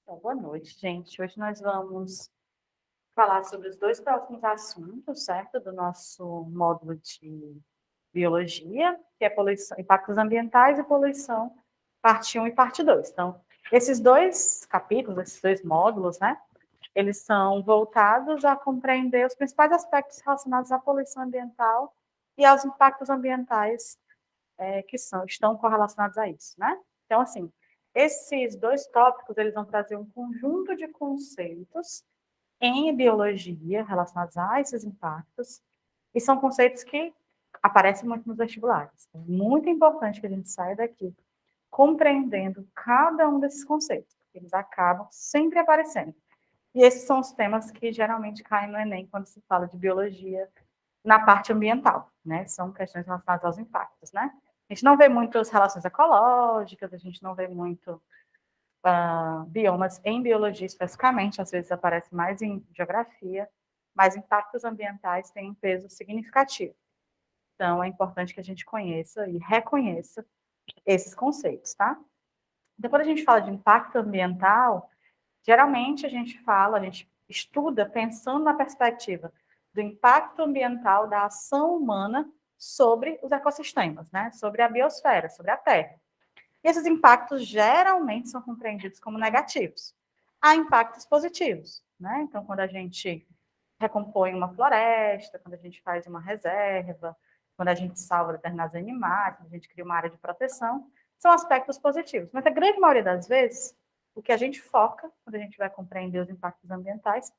Então, boa noite, gente. Hoje nós vamos falar sobre os dois próximos assuntos, certo? Do nosso módulo de biologia, que é poluição, impactos ambientais e poluição, parte 1 e parte 2. Então, esses dois capítulos, esses dois módulos, né? Eles são voltados a compreender os principais aspectos relacionados à poluição ambiental e aos impactos ambientais estão correlacionados a isso, né? Então, assim, esses dois tópicos, eles vão trazer um conjunto de conceitos em biologia relacionados a esses impactos, e são conceitos que aparecem muito nos vestibulares. É muito importante que a gente saia daqui compreendendo cada um desses conceitos, porque eles acabam sempre aparecendo. E esses são os temas que geralmente caem no Enem quando se fala de biologia na parte ambiental, né? São questões relacionadas aos impactos, né? A gente não vê muitas relações ecológicas, a gente não vê muito biomas em biologia especificamente, às vezes aparece mais em geografia, mas impactos ambientais têm um peso significativo. Então, é importante que a gente conheça e reconheça esses conceitos, tá? Então, quando a gente fala de impacto ambiental, geralmente a gente estuda pensando na perspectiva do impacto ambiental da ação humana sobre os ecossistemas, né? Sobre a biosfera, sobre a Terra. E esses impactos geralmente são compreendidos como negativos. Há impactos positivos, né? Então, quando a gente recompõe uma floresta, quando a gente faz uma reserva, quando a gente salva determinados animais, quando a gente cria uma área de proteção, são aspectos positivos. Mas a grande maioria das vezes, o que a gente foca, quando a gente vai compreender os impactos ambientais,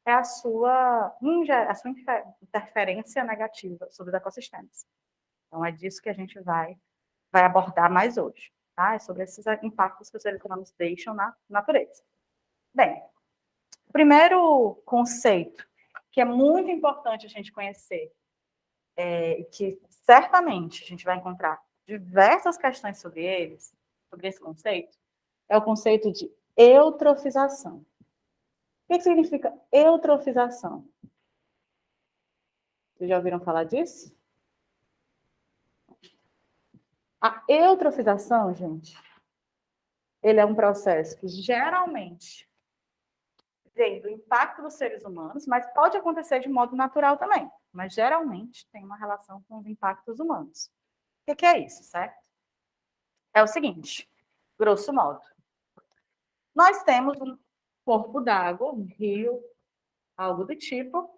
é a sua interferência negativa sobre os ecossistemas. Então, é disso que a gente vai abordar mais hoje, tá? É sobre esses impactos que os seres humanos deixam na natureza. Bem, o primeiro conceito que é muito importante a gente conhecer, que certamente a gente vai encontrar diversas questões sobre eles, sobre esse conceito, é o conceito de eutrofização. O que significa eutrofização? Vocês já ouviram falar disso? A eutrofização, gente, ele é um processo que geralmente vem do impacto dos seres humanos, mas pode acontecer de modo natural também, mas geralmente tem uma relação com os impactos humanos. O que é isso, certo? É o seguinte, grosso modo, nós temos um corpo d'água, um rio, algo do tipo,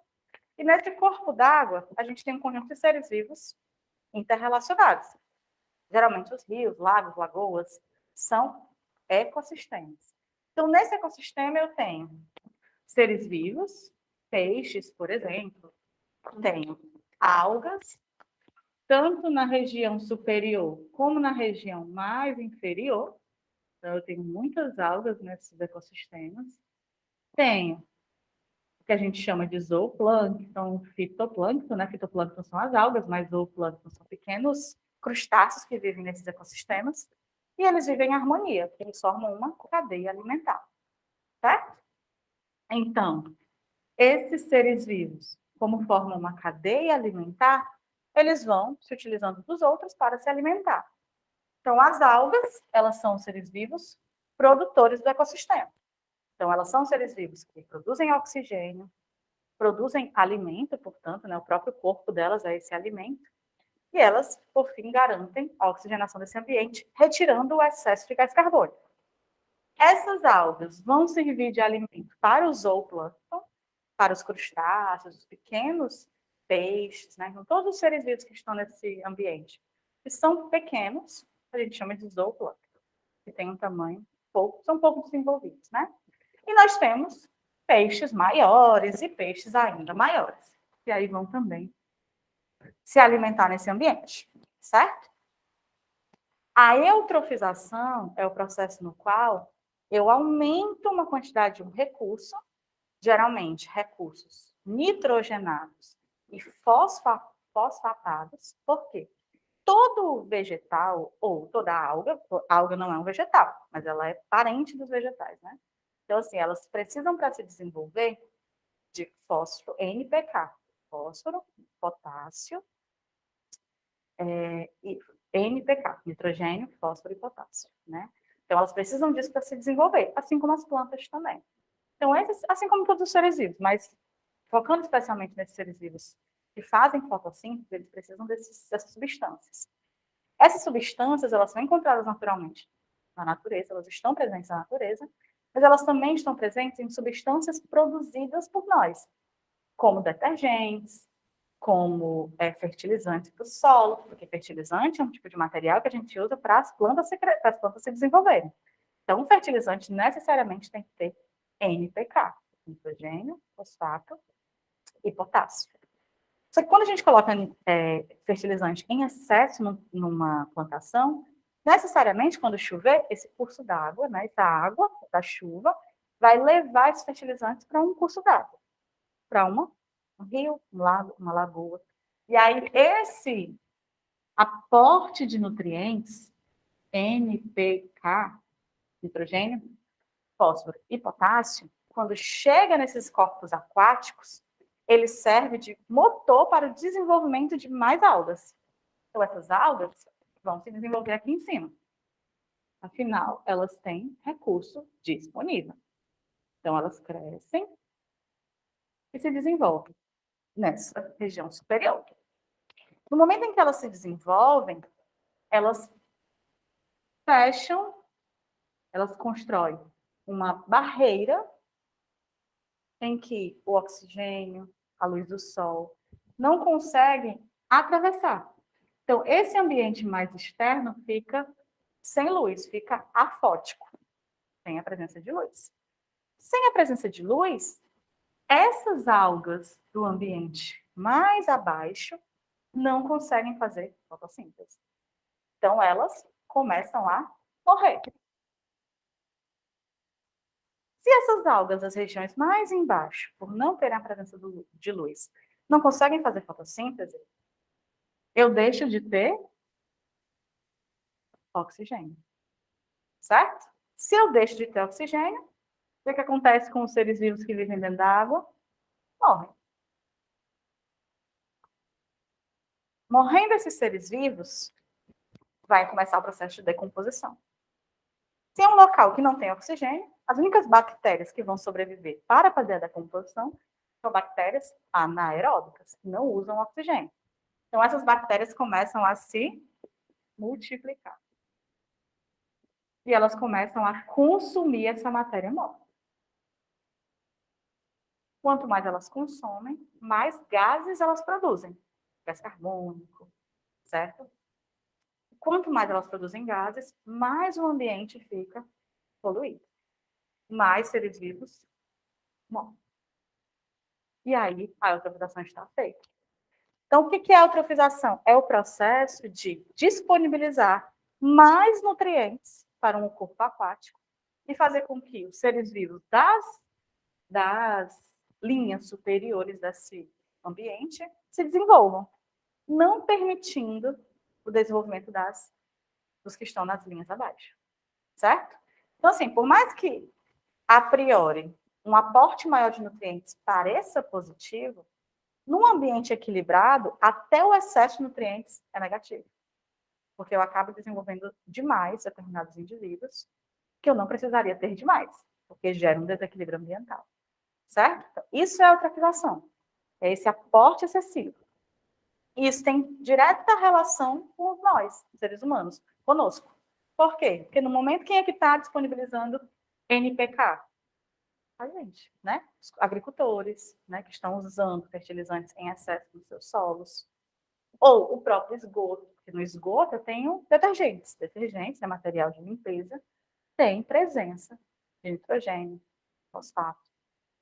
e nesse corpo d'água a gente tem um conjunto de seres vivos interrelacionados. Geralmente os rios, lagos, lagoas são ecossistemas. Então, nesse ecossistema eu tenho seres vivos, peixes, por exemplo, tenho algas, tanto na região superior como na região mais inferior. Então, eu tenho muitas algas nesses ecossistemas. Tenho o que a gente chama de zooplâncton, fitoplâncton, né? Fitoplâncton são as algas, mas zooplâncton são pequenos crustáceos que vivem nesses ecossistemas. E eles vivem em harmonia, porque eles formam uma cadeia alimentar, certo? Então, esses seres vivos, como formam uma cadeia alimentar, eles vão se utilizando dos outros para se alimentar. Então, as algas, elas são seres vivos produtores do ecossistema. Então, elas são seres vivos que produzem oxigênio, produzem alimento, portanto, né, o próprio corpo delas é esse alimento, e elas, por fim, garantem a oxigenação desse ambiente, retirando o excesso de gás carbônico. Essas algas vão servir de alimento para o zooplâncton, para os crustáceos, os pequenos peixes, né? Então, todos os seres vivos que estão nesse ambiente, que são pequenos, a gente chama de zooplâncton, que tem um tamanho são pouco desenvolvidos, né? E nós temos peixes maiores e peixes ainda maiores, que aí vão também se alimentar nesse ambiente, certo? A eutrofização é o processo no qual eu aumento uma quantidade de um recurso, geralmente recursos nitrogenados e fosfatados. Por quê? Todo vegetal, ou toda alga não é um vegetal, mas ela é parente dos vegetais, né? Então, assim, elas precisam, para se desenvolver, de fósforo, NPK, fósforo, potássio, e NPK, nitrogênio, fósforo e potássio, né? Então, elas precisam disso para se desenvolver, assim como as plantas também. Então, assim como todos os seres vivos, mas focando especialmente nesses seres vivos que fazem fotossíntese, eles precisam dessas substâncias. Essas substâncias, elas são encontradas naturalmente na natureza, elas estão presentes na natureza, mas elas também estão presentes em substâncias produzidas por nós, como detergentes, como fertilizantes para o solo, porque fertilizante é um tipo de material que a gente usa para as plantas se desenvolverem. Então, o fertilizante necessariamente tem que ter NPK, nitrogênio, fosfato e potássio. Só que quando a gente coloca fertilizante em excesso numa plantação, necessariamente, quando chover, esse curso d'água, né, essa água da chuva, vai levar esses fertilizantes para um curso d'água, para um rio, um lago, uma lagoa. E aí, esse aporte de nutrientes, NPK, nitrogênio, fósforo e potássio, quando chega nesses corpos aquáticos, ele serve de motor para o desenvolvimento de mais algas. Então, essas algas vão se desenvolver aqui em cima. Afinal, elas têm recurso disponível. Então, elas crescem e se desenvolvem nessa região superior. No momento em que elas se desenvolvem, elas fecham, elas constroem uma barreira em que o oxigênio, a luz do sol, não conseguem atravessar. Então, esse ambiente mais externo fica sem luz, fica afótico, sem a presença de luz. Sem a presença de luz, essas algas do ambiente mais abaixo não conseguem fazer fotossíntese. Então, elas começam a morrer. Se essas algas das regiões mais embaixo, por não terem a presença de luz, não conseguem fazer fotossíntese, eu deixo de ter oxigênio. Certo? Se eu deixo de ter oxigênio, o que acontece com os seres vivos que vivem dentro da água? Morrem. Morrendo esses seres vivos, vai começar o processo de decomposição. Se é um local que não tem oxigênio, as únicas bactérias que vão sobreviver para fazer a decomposição são bactérias anaeróbicas, que não usam oxigênio. Então, essas bactérias começam a se multiplicar. E elas começam a consumir essa matéria morta. Quanto mais elas consomem, mais gases elas produzem. Gás carbônico, certo? Quanto mais elas produzem gases, mais o ambiente fica poluído. Mais seres vivos morrem. E aí, a eutrofização está feita. Então, o que é a eutrofização? É o processo de disponibilizar mais nutrientes para um corpo aquático e fazer com que os seres vivos das linhas superiores desse ambiente se desenvolvam, não permitindo o desenvolvimento dos que estão nas linhas abaixo, certo? Então, assim, por mais que, a priori, um aporte maior de nutrientes pareça positivo, num ambiente equilibrado, até o excesso de nutrientes é negativo, porque eu acabo desenvolvendo demais determinados indivíduos que eu não precisaria ter demais, porque gera um desequilíbrio ambiental, certo? Então, isso é eutrofização, é esse aporte excessivo. Isso tem direta relação com nós, seres humanos, conosco. Por quê? Porque no momento, quem é que está disponibilizando NPK? A gente, né? Os agricultores, né, que estão usando fertilizantes em excesso nos seus solos. Ou o próprio esgoto, porque no esgoto eu tenho detergentes. Detergentes é material de limpeza, tem presença de nitrogênio, fosfato,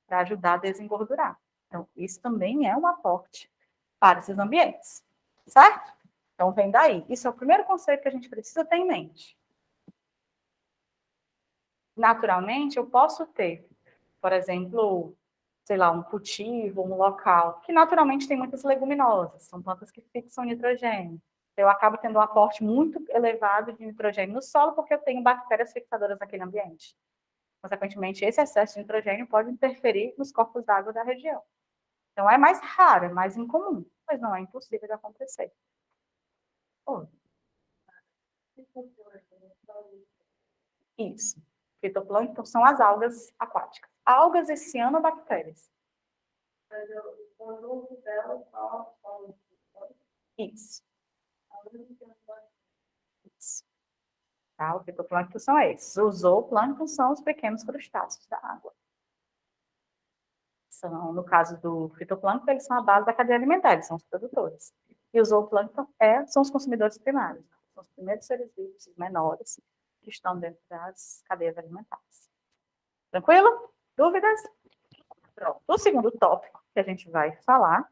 para ajudar a desengordurar. Então, isso também é um aporte para esses ambientes, certo? Então, vem daí. Isso é o primeiro conceito que a gente precisa ter em mente. Naturalmente, eu posso ter, por exemplo, sei lá, um cultivo, um local, que naturalmente tem muitas leguminosas, são plantas que fixam nitrogênio. Eu acabo tendo um aporte muito elevado de nitrogênio no solo, porque eu tenho bactérias fixadoras naquele ambiente. Consequentemente, esse excesso de nitrogênio pode interferir nos corpos d'água da região. Então, é mais raro, é mais incomum, mas não é impossível de acontecer. Oh. Isso. Fitoplâncton são as algas aquáticas. Algas e cianobactérias. Isso. Isso. Tá? O fitoplâncton são esses. Os zooplâncton são os pequenos crustáceos da água. São, no caso do fitoplâncton, eles são a base da cadeia alimentar, eles são os produtores. E os zooplâncton são os consumidores primários. São os primeiros seres vivos, os menores, que estão dentro das cadeias alimentares. Tranquilo? Dúvidas? Pronto. O segundo tópico que a gente vai falar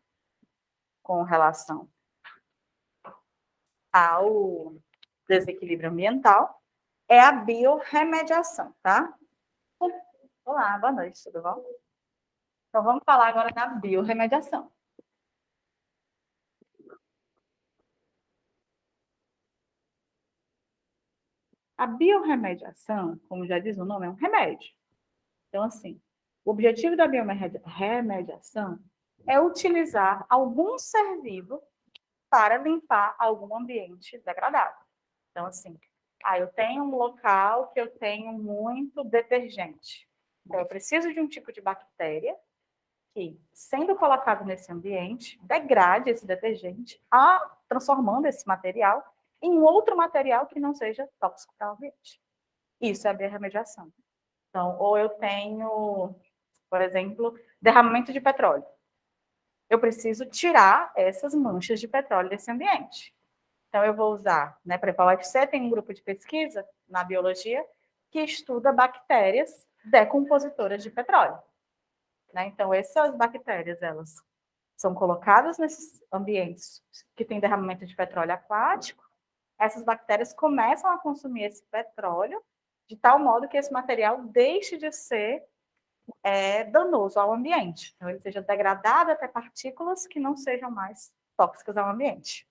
com relação ao desequilíbrio ambiental é a biorremediação, tá? Olá, boa noite, tudo bom? Então, vamos falar agora da biorremediação. A biorremediação, como já diz o nome, é um remédio. Então, assim, o objetivo da biorremediação é utilizar algum ser vivo para limpar algum ambiente degradável. Então, assim, eu tenho um local que eu tenho muito detergente. Então, eu preciso de um tipo de bactéria que, sendo colocado nesse ambiente, degrade esse detergente, transformando esse material em outro material que não seja tóxico para o ambiente. Isso é a biorremediação. Então, ou eu tenho, por exemplo, derramamento de petróleo. Eu preciso tirar essas manchas de petróleo desse ambiente. Então, eu vou usar, né, para a UFC tem um grupo de pesquisa na biologia que estuda bactérias decompositoras de petróleo. Né? Então, essas bactérias, elas são colocadas nesses ambientes que tem derramamento de petróleo aquático, essas bactérias começam a consumir esse petróleo de tal modo que esse material deixe de ser danoso ao ambiente. Então, ele seja degradado até partículas que não sejam mais tóxicas ao ambiente.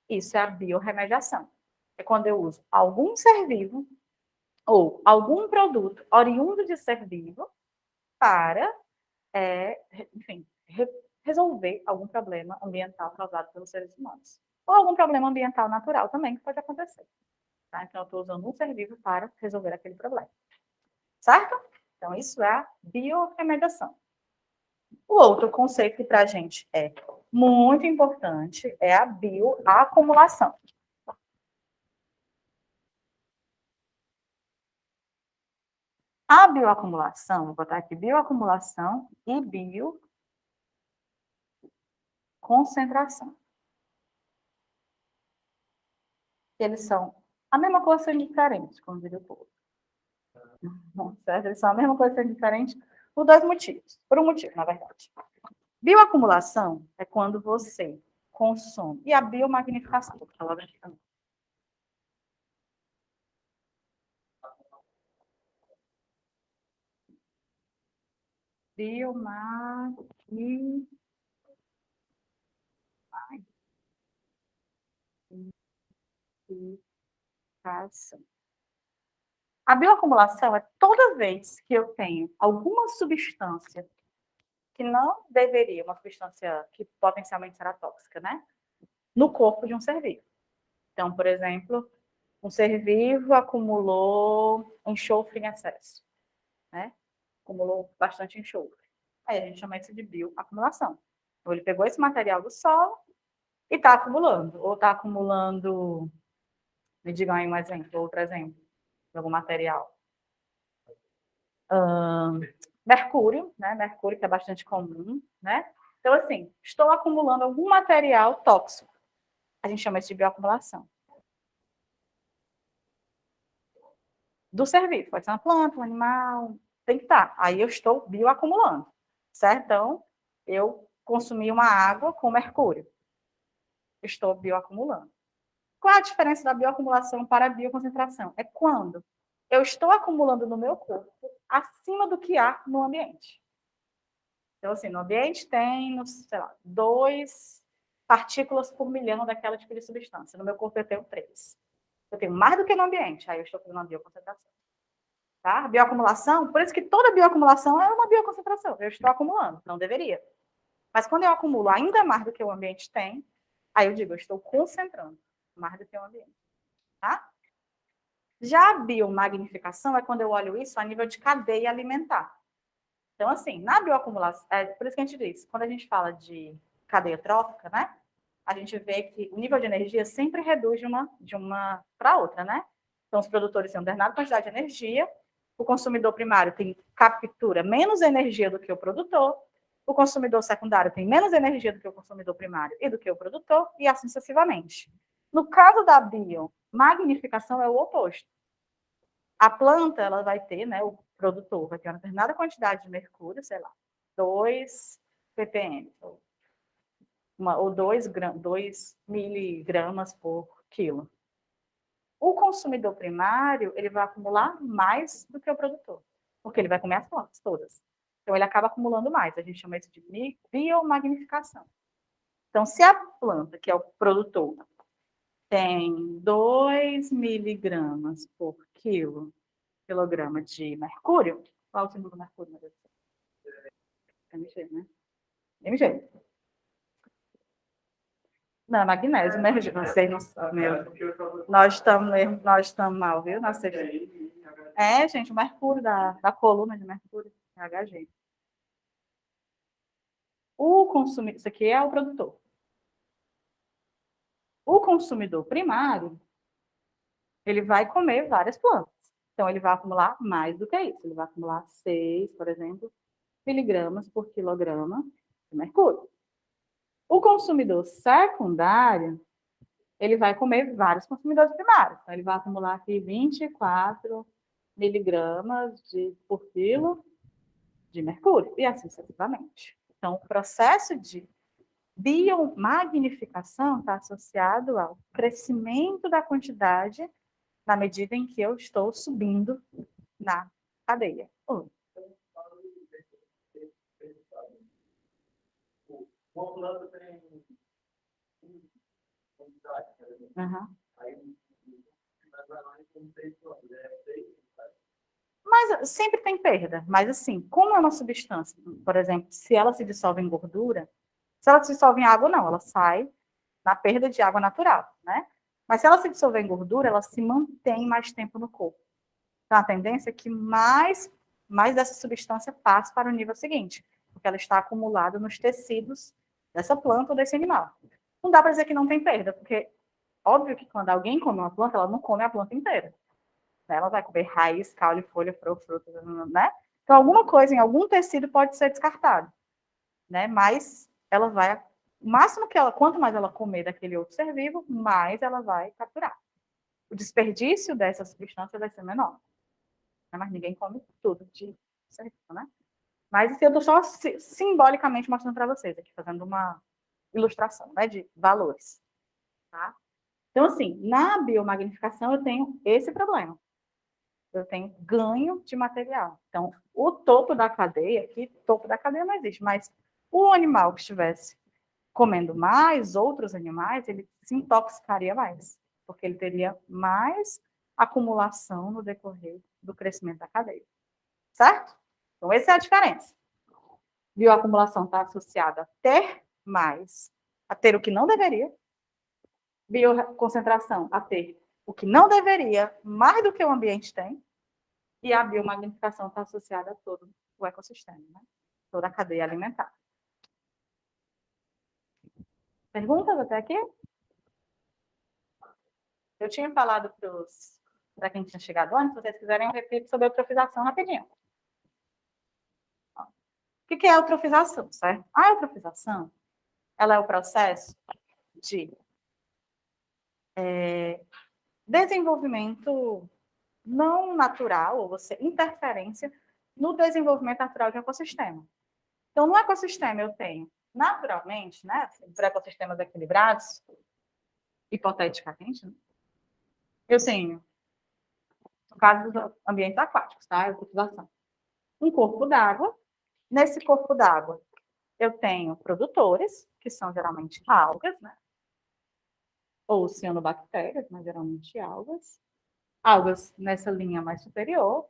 Isso é a biorremediação. É quando eu uso algum ser vivo ou algum produto oriundo de ser vivo para, enfim, resolver algum problema ambiental causado pelos seres humanos. Ou algum problema ambiental natural também, que pode acontecer. Tá? Então, eu estou usando um ser vivo para resolver aquele problema. Certo? Então, isso é a biorremediação. O outro conceito que para a gente é muito importante é a bioacumulação. A bioacumulação, vou botar aqui bioacumulação e bioconcentração. Eles são a mesma coisa, sendo diferentes, como diria o povo. Certo? Eles são a mesma coisa, sendo diferentes por dois motivos. Por um motivo, na verdade. Bioacumulação é quando você consome. E a biomagnificação, vou falar aqui também. Biomagnificação. A bioacumulação é toda vez que eu tenho alguma substância que não deveria, uma substância que potencialmente será tóxica, né? No corpo de um ser vivo. Então, por exemplo, um ser vivo acumulou enxofre em excesso, né? Acumulou bastante enxofre. Aí a gente chama isso de bioacumulação. Então, ele pegou esse material do solo e está acumulando. Ou está acumulando, me digam aí um exemplo, outro exemplo, de algum material. Mercúrio, né? Mercúrio, que é bastante comum, né? Então, assim, estou acumulando algum material tóxico. A gente chama isso de bioacumulação. Do ser vivo, pode ser uma planta, um animal, tem que estar. Aí eu estou bioacumulando, certo? Então, eu consumi uma água com mercúrio. Estou bioacumulando. Qual é a diferença da bioacumulação para a bioconcentração? É quando eu estou acumulando no meu corpo acima do que há no ambiente. Então, assim, no ambiente tem, sei lá, 2 partículas por milhão daquela tipo de substância. No meu corpo eu tenho 3. Eu tenho mais do que no ambiente, aí eu estou fazendo uma bioconcentração. Tá? Bioacumulação, por isso que toda bioacumulação é uma bioconcentração. Eu estou acumulando, não deveria. Mas quando eu acumulo ainda mais do que o ambiente tem, aí eu digo, eu estou concentrando mais do que o ambiente. Tá? Já a biomagnificação é quando eu olho isso a nível de cadeia alimentar. Então, assim, na bioacumulação, por isso que a gente diz, quando a gente fala de cadeia trófica, né? A gente vê que o nível de energia sempre reduz de uma para outra, né? Então, os produtores têm uma determinada quantidade de energia, o consumidor primário captura menos energia do que o produtor, o consumidor secundário tem menos energia do que o consumidor primário e do que o produtor, e assim sucessivamente. No caso da biomagnificação, é o oposto. A planta, ela vai ter, né, o produtor vai ter uma determinada quantidade de mercúrio, sei lá, 2 ppm, ou 2 miligramas por quilo. O consumidor primário, ele vai acumular mais do que o produtor, porque ele vai comer as plantas todas. Então, ele acaba acumulando mais. A gente chama isso de biomagnificação. Então, se a planta, que é o produtor, tem 2 miligramas por quilograma de mercúrio, qual é o símbolo do mercúrio, meu Deus? MG, né? MG. Não, magnésio, né? Vocês não sabem, nós estamos mal, viu? Gente, o mercúrio da coluna de mercúrio, é Hg. Isso aqui é o produtor. O consumidor primário, ele vai comer várias plantas. Então, ele vai acumular mais do que isso. Ele vai acumular 6, por exemplo, miligramas por quilograma de mercúrio. O consumidor secundário, ele vai comer vários consumidores primários. Então, ele vai acumular aqui 24 miligramas por quilo de mercúrio, e assim sucessivamente. Então, o processo de biomagnificação está associado ao crescimento da quantidade na medida em que eu estou subindo na cadeia. Uma planta tem uhum. Mas sempre tem perda. Mas assim, como é uma substância, por exemplo, se ela se dissolve em gordura, se ela se dissolve em água, não, ela sai na perda de água natural, né? Mas se ela se dissolver em gordura, ela se mantém mais tempo no corpo. Então, a tendência é que mais dessa substância passe para o nível seguinte, porque ela está acumulada nos tecidos dessa planta ou desse animal. Não dá para dizer que não tem perda, porque óbvio que quando alguém come uma planta, ela não come a planta inteira. Ela vai comer raiz, caule, folha, fruta, né? Então, alguma coisa em algum tecido pode ser descartado, né? Mas ela vai, o máximo que ela, quanto mais ela comer daquele outro ser vivo, mais ela vai capturar. O desperdício dessa substância vai ser menor. Né? Mas ninguém come tudo de ser vivo, né? Mas isso eu estou só simbolicamente mostrando para vocês aqui, fazendo uma ilustração, né, de valores. Tá? Então, assim, na biomagnificação eu tenho esse problema. Eu tenho ganho de material. Então, o topo da cadeia, aqui, topo da cadeia não existe, mas o animal que estivesse comendo mais outros animais, ele se intoxicaria mais, porque ele teria mais acumulação no decorrer do crescimento da cadeia. Certo? Então, essa é a diferença. Bioacumulação está associada a ter mais, a ter o que não deveria. Bioconcentração, a ter o que não deveria, mais do que o ambiente tem. E a biomagnificação está associada a todo o ecossistema, né? Toda a cadeia alimentar. Perguntas até aqui? Eu tinha falado para quem tinha chegado antes, se vocês quiserem, eu repito sobre a eutrofização rapidinho. O que é a eutrofização, certo? A eutrofização, ela é o processo de desenvolvimento não natural, ou interferência no desenvolvimento natural de um ecossistema. Então, no ecossistema eu tenho, naturalmente, né, para ecossistemas equilibrados, hipoteticamente, né, eu tenho, no caso dos ambientes aquáticos, tá? Eutrofização. Um corpo d'água. Nesse corpo d'água, eu tenho produtores, que são geralmente algas, né? Ou cianobactérias, mas geralmente algas. Algas nessa linha mais superior,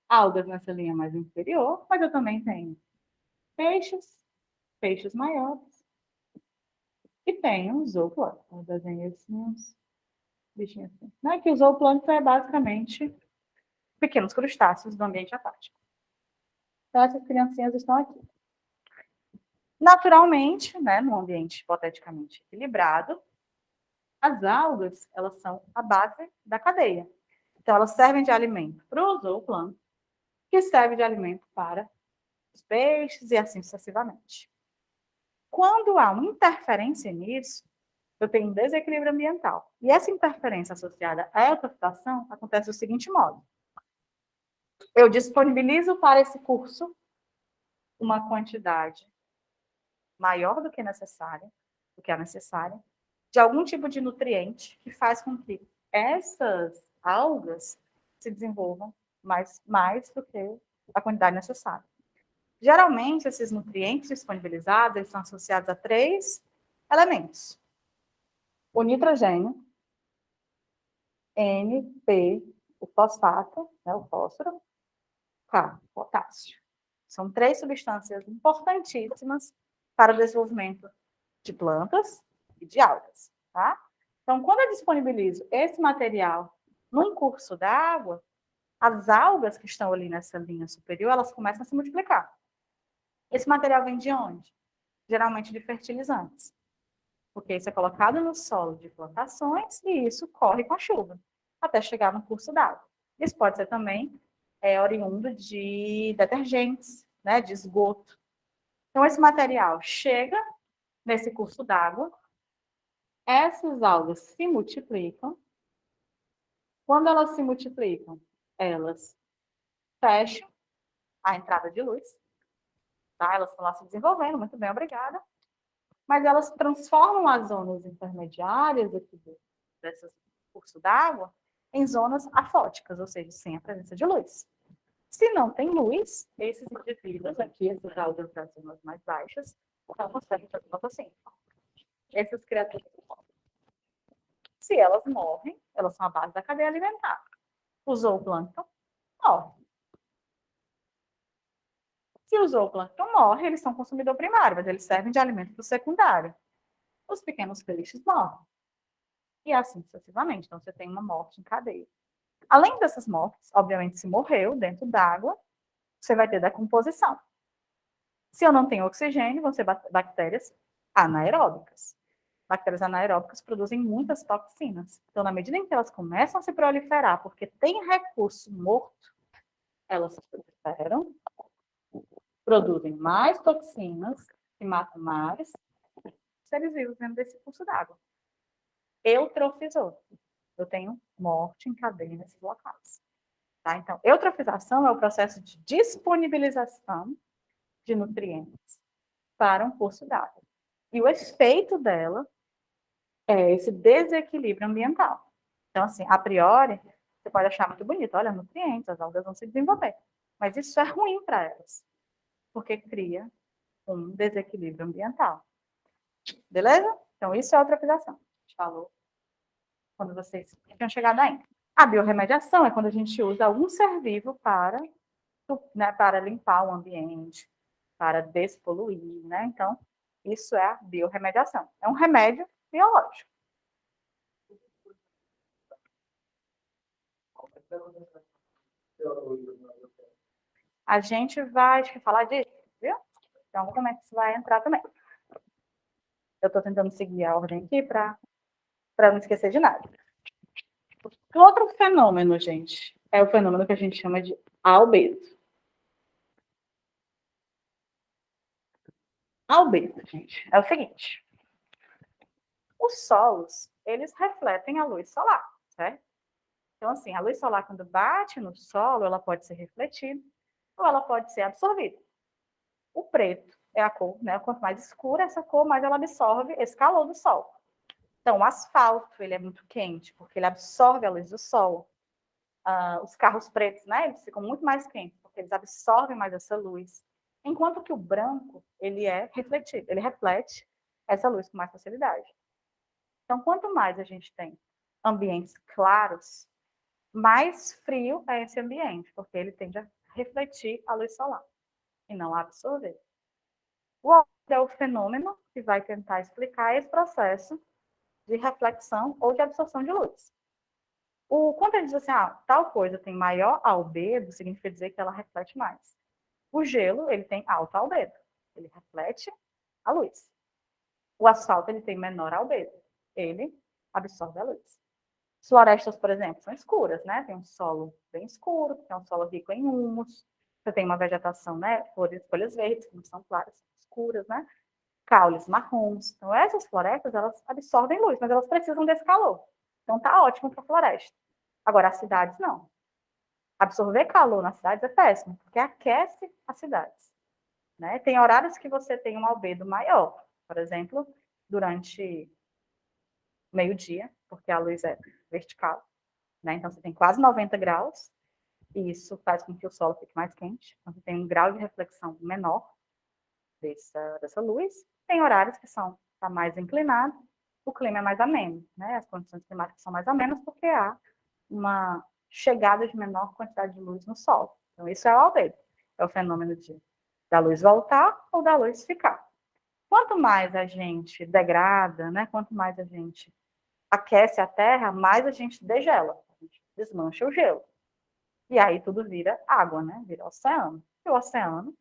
algas nessa linha mais inferior, mas eu também tenho peixes maiores, e tenho os zooplâncton. Eu desenhei assim bichinho assim, né? Que o zooplâncton é basicamente pequenos crustáceos do ambiente aquático. Então, essas criancinhas estão aqui. Naturalmente, né, num ambiente hipoteticamente equilibrado, as algas, elas são a base da cadeia. Então, elas servem de alimento para o zooplâncton, que serve de alimento para os peixes e assim sucessivamente. Quando há uma interferência nisso, eu tenho um desequilíbrio ambiental. E essa interferência associada à eutrofização acontece do seguinte modo. Eu disponibilizo para esse curso uma quantidade maior do que a necessária, de algum tipo de nutriente que faz com que essas algas se desenvolvam mais do que a quantidade necessária. Geralmente, esses nutrientes disponibilizados eles são associados a 3 elementos. O nitrogênio, N, P, o fosfato, né, o fósforo, K, potássio. São 3 substâncias importantíssimas para o desenvolvimento de plantas e de algas, tá? Então, quando eu disponibilizo esse material num curso d'água, as algas que estão ali nessa linha superior, elas começam a se multiplicar. Esse material vem de onde? Geralmente de fertilizantes. Porque isso é colocado no solo de plantações e isso corre com a chuva, até chegar no curso d'água. Isso pode ser também oriundo de detergentes, né, de esgoto. Então, esse material chega nesse curso d'água, essas algas se multiplicam. Quando elas se multiplicam, elas fecham a entrada de luz, tá? Elas estão lá se desenvolvendo, muito bem, obrigada. Mas elas transformam as zonas intermediárias aqui desse curso d'água em zonas afóticas, ou seja, sem a presença de luz. Se não tem luz, esses indivíduos aqui, essas algas das zonas mais baixas, não conseguem fazer fotossíntese. Essas criaturas morrem. Se elas morrem, elas são a base da cadeia alimentar. O zooplâncton morre. Se o zooplâncton morre, eles são consumidor primário, mas eles servem de alimento para o secundário. Os pequenos peixes morrem. E assim sucessivamente. Então, você tem uma morte em cadeia. Além dessas mortes, obviamente, se morreu dentro d'água, você vai ter decomposição. Se eu não tenho oxigênio, vão ser bactérias anaeróbicas. Bactérias anaeróbicas produzem muitas toxinas. Então, na medida em que elas começam a se proliferar, porque tem recurso morto, elas se proliferam, produzem mais toxinas, e matam mais seres vivos dentro desse curso d'água. Eutrofizou. Eu tenho morte em cadeia nesses locais. Tá? Então, eutrofização é o processo de disponibilização de nutrientes para um curso d'água. E o efeito dela é esse desequilíbrio ambiental. Então, assim, a priori, você pode achar muito bonito, olha, nutrientes, as algas vão se desenvolver. Mas isso é ruim para elas, porque cria um desequilíbrio ambiental. Beleza? Então, isso é eutrofização. A gente falou quando vocês tinham chegado ainda. A biorremediação é quando a gente usa algum ser vivo para, né, para limpar o ambiente, para despoluir, né? Então, isso é a biorremediação. É um remédio biológico. A gente vai falar disso, viu? Então, como é que isso vai entrar também? Eu estou tentando seguir a ordem aqui para não esquecer de nada. O outro fenômeno, gente, é o fenômeno que a gente chama de albedo. Albedo, gente, é o seguinte. Os solos, eles refletem a luz solar, certo? Então, assim, a luz solar, quando bate no solo, ela pode ser refletida ou ela pode ser absorvida. O preto é a cor, né? Quanto mais escura essa cor, mais ela absorve esse calor do sol. Então, o asfalto, ele é muito quente, porque ele absorve a luz do sol. Os carros pretos, né? Eles ficam muito mais quentes, porque eles absorvem mais essa luz. Enquanto que o branco, ele é refletido, ele reflete essa luz com mais facilidade. Então, quanto mais a gente tem ambientes claros, mais frio é esse ambiente, porque ele tende a refletir a luz solar e não a absorver. O outro é o fenômeno que vai tentar explicar esse processo de reflexão ou de absorção de luz. Quando ele diz assim, tal coisa tem maior albedo, significa dizer que ela reflete mais. O gelo, ele tem alto albedo. Ele reflete a luz. O asfalto, ele tem menor albedo. Ele absorve a luz. As florestas, por exemplo, são escuras, né? Tem um solo bem escuro, tem um solo rico em humus. Você tem uma vegetação, né? Folhas verdes, que não são claras, escuras, né? Caules marrons. Então, essas florestas, elas absorvem luz, mas elas precisam desse calor. Então, tá ótimo para a floresta. Agora, as cidades, não. Absorver calor nas cidades é péssimo, porque aquece as cidades. Né? Tem horários que você tem um albedo maior, por exemplo, durante meio-dia, porque a luz é vertical, né? Então você tem quase 90 graus, e isso faz com que o solo fique mais quente. Então você tem um grau de reflexão menor dessa luz. Tem horários que tá mais inclinado, o clima é mais ameno, né? As condições climáticas são mais amenas porque há uma chegada de menor quantidade de luz no solo. Então isso é o albedo, é o fenômeno da luz voltar ou da luz ficar. Quanto mais a gente degrada, né? Quanto mais a gente aquece a Terra, mais a gente degela, a gente desmancha o gelo. E aí tudo vira água, né? Vira oceano. E o oceano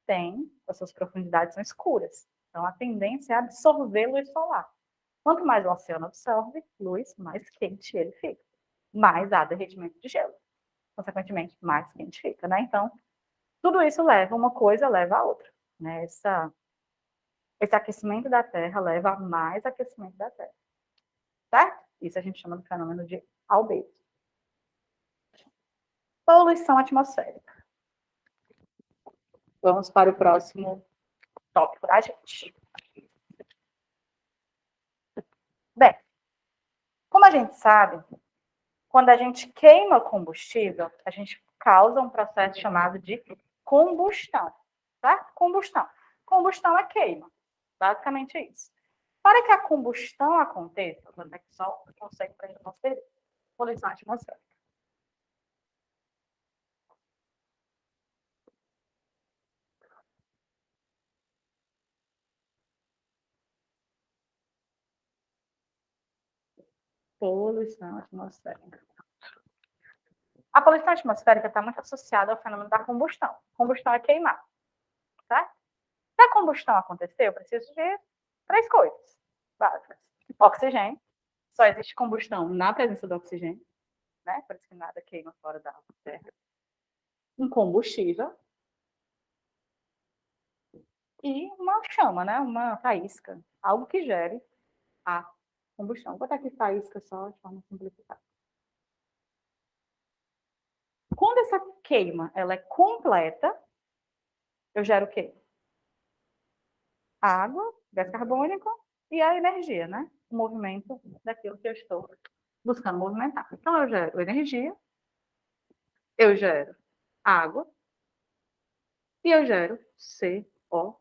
tem, as suas profundidades são escuras. Então a tendência é absorver luz solar. Quanto mais o oceano absorve luz, mais quente ele fica. Mais há derretimento de gelo. Consequentemente, mais quente fica, né? Então, tudo isso uma coisa leva a outra. Né? Esse aquecimento da Terra leva a mais aquecimento da Terra. Certo? Isso a gente chama de fenômeno de albedo. Poluição atmosférica. Vamos para o próximo tópico da gente. Bem, como a gente sabe, quando a gente queima combustível, a gente causa um processo chamado de combustão. Certo? Combustão. Combustão é queima. Basicamente é isso. Para que a combustão aconteça, vou dar aqui só o conceito para a gente não perder. Poluição atmosférica. Poluição atmosférica. A poluição atmosférica está muito associada ao fenômeno da combustão. Combustão é queimar. Certo? Para a combustão acontecer, eu preciso de 3 coisas básicas. Oxigênio. Só existe combustão na presença do oxigênio, né? Por isso que nada queima fora da Terra. Um combustível. E uma chama, né? Uma faísca. Algo que gere a combustão. Vou botar aqui faísca só de forma simplificada. Quando essa queima ela é completa, eu gero o quê? Água, gás carbônico e a energia, né? O movimento daquilo que eu estou buscando movimentar. Então, eu gero energia, eu gero água e eu gero CO2.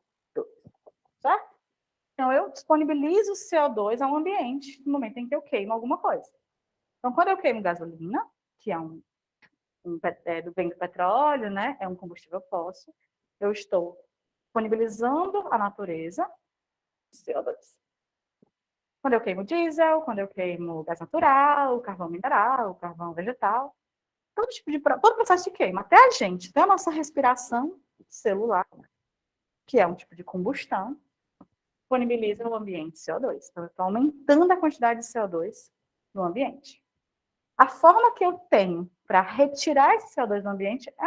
Certo? Então, eu disponibilizo CO2 ao ambiente no momento em que eu queimo alguma coisa. Então, quando eu queimo gasolina, que é vem do petróleo, né? É um combustível fóssil, eu estou disponibilizando à natureza CO2. Quando eu queimo diesel, quando eu queimo gás natural, carvão mineral, carvão vegetal, todo processo de queima, até a gente, até a nossa respiração celular, que é um tipo de combustão, disponibiliza no ambiente CO2. Então, eu estou aumentando a quantidade de CO2 no ambiente. A forma que eu tenho para retirar esse CO2 do ambiente é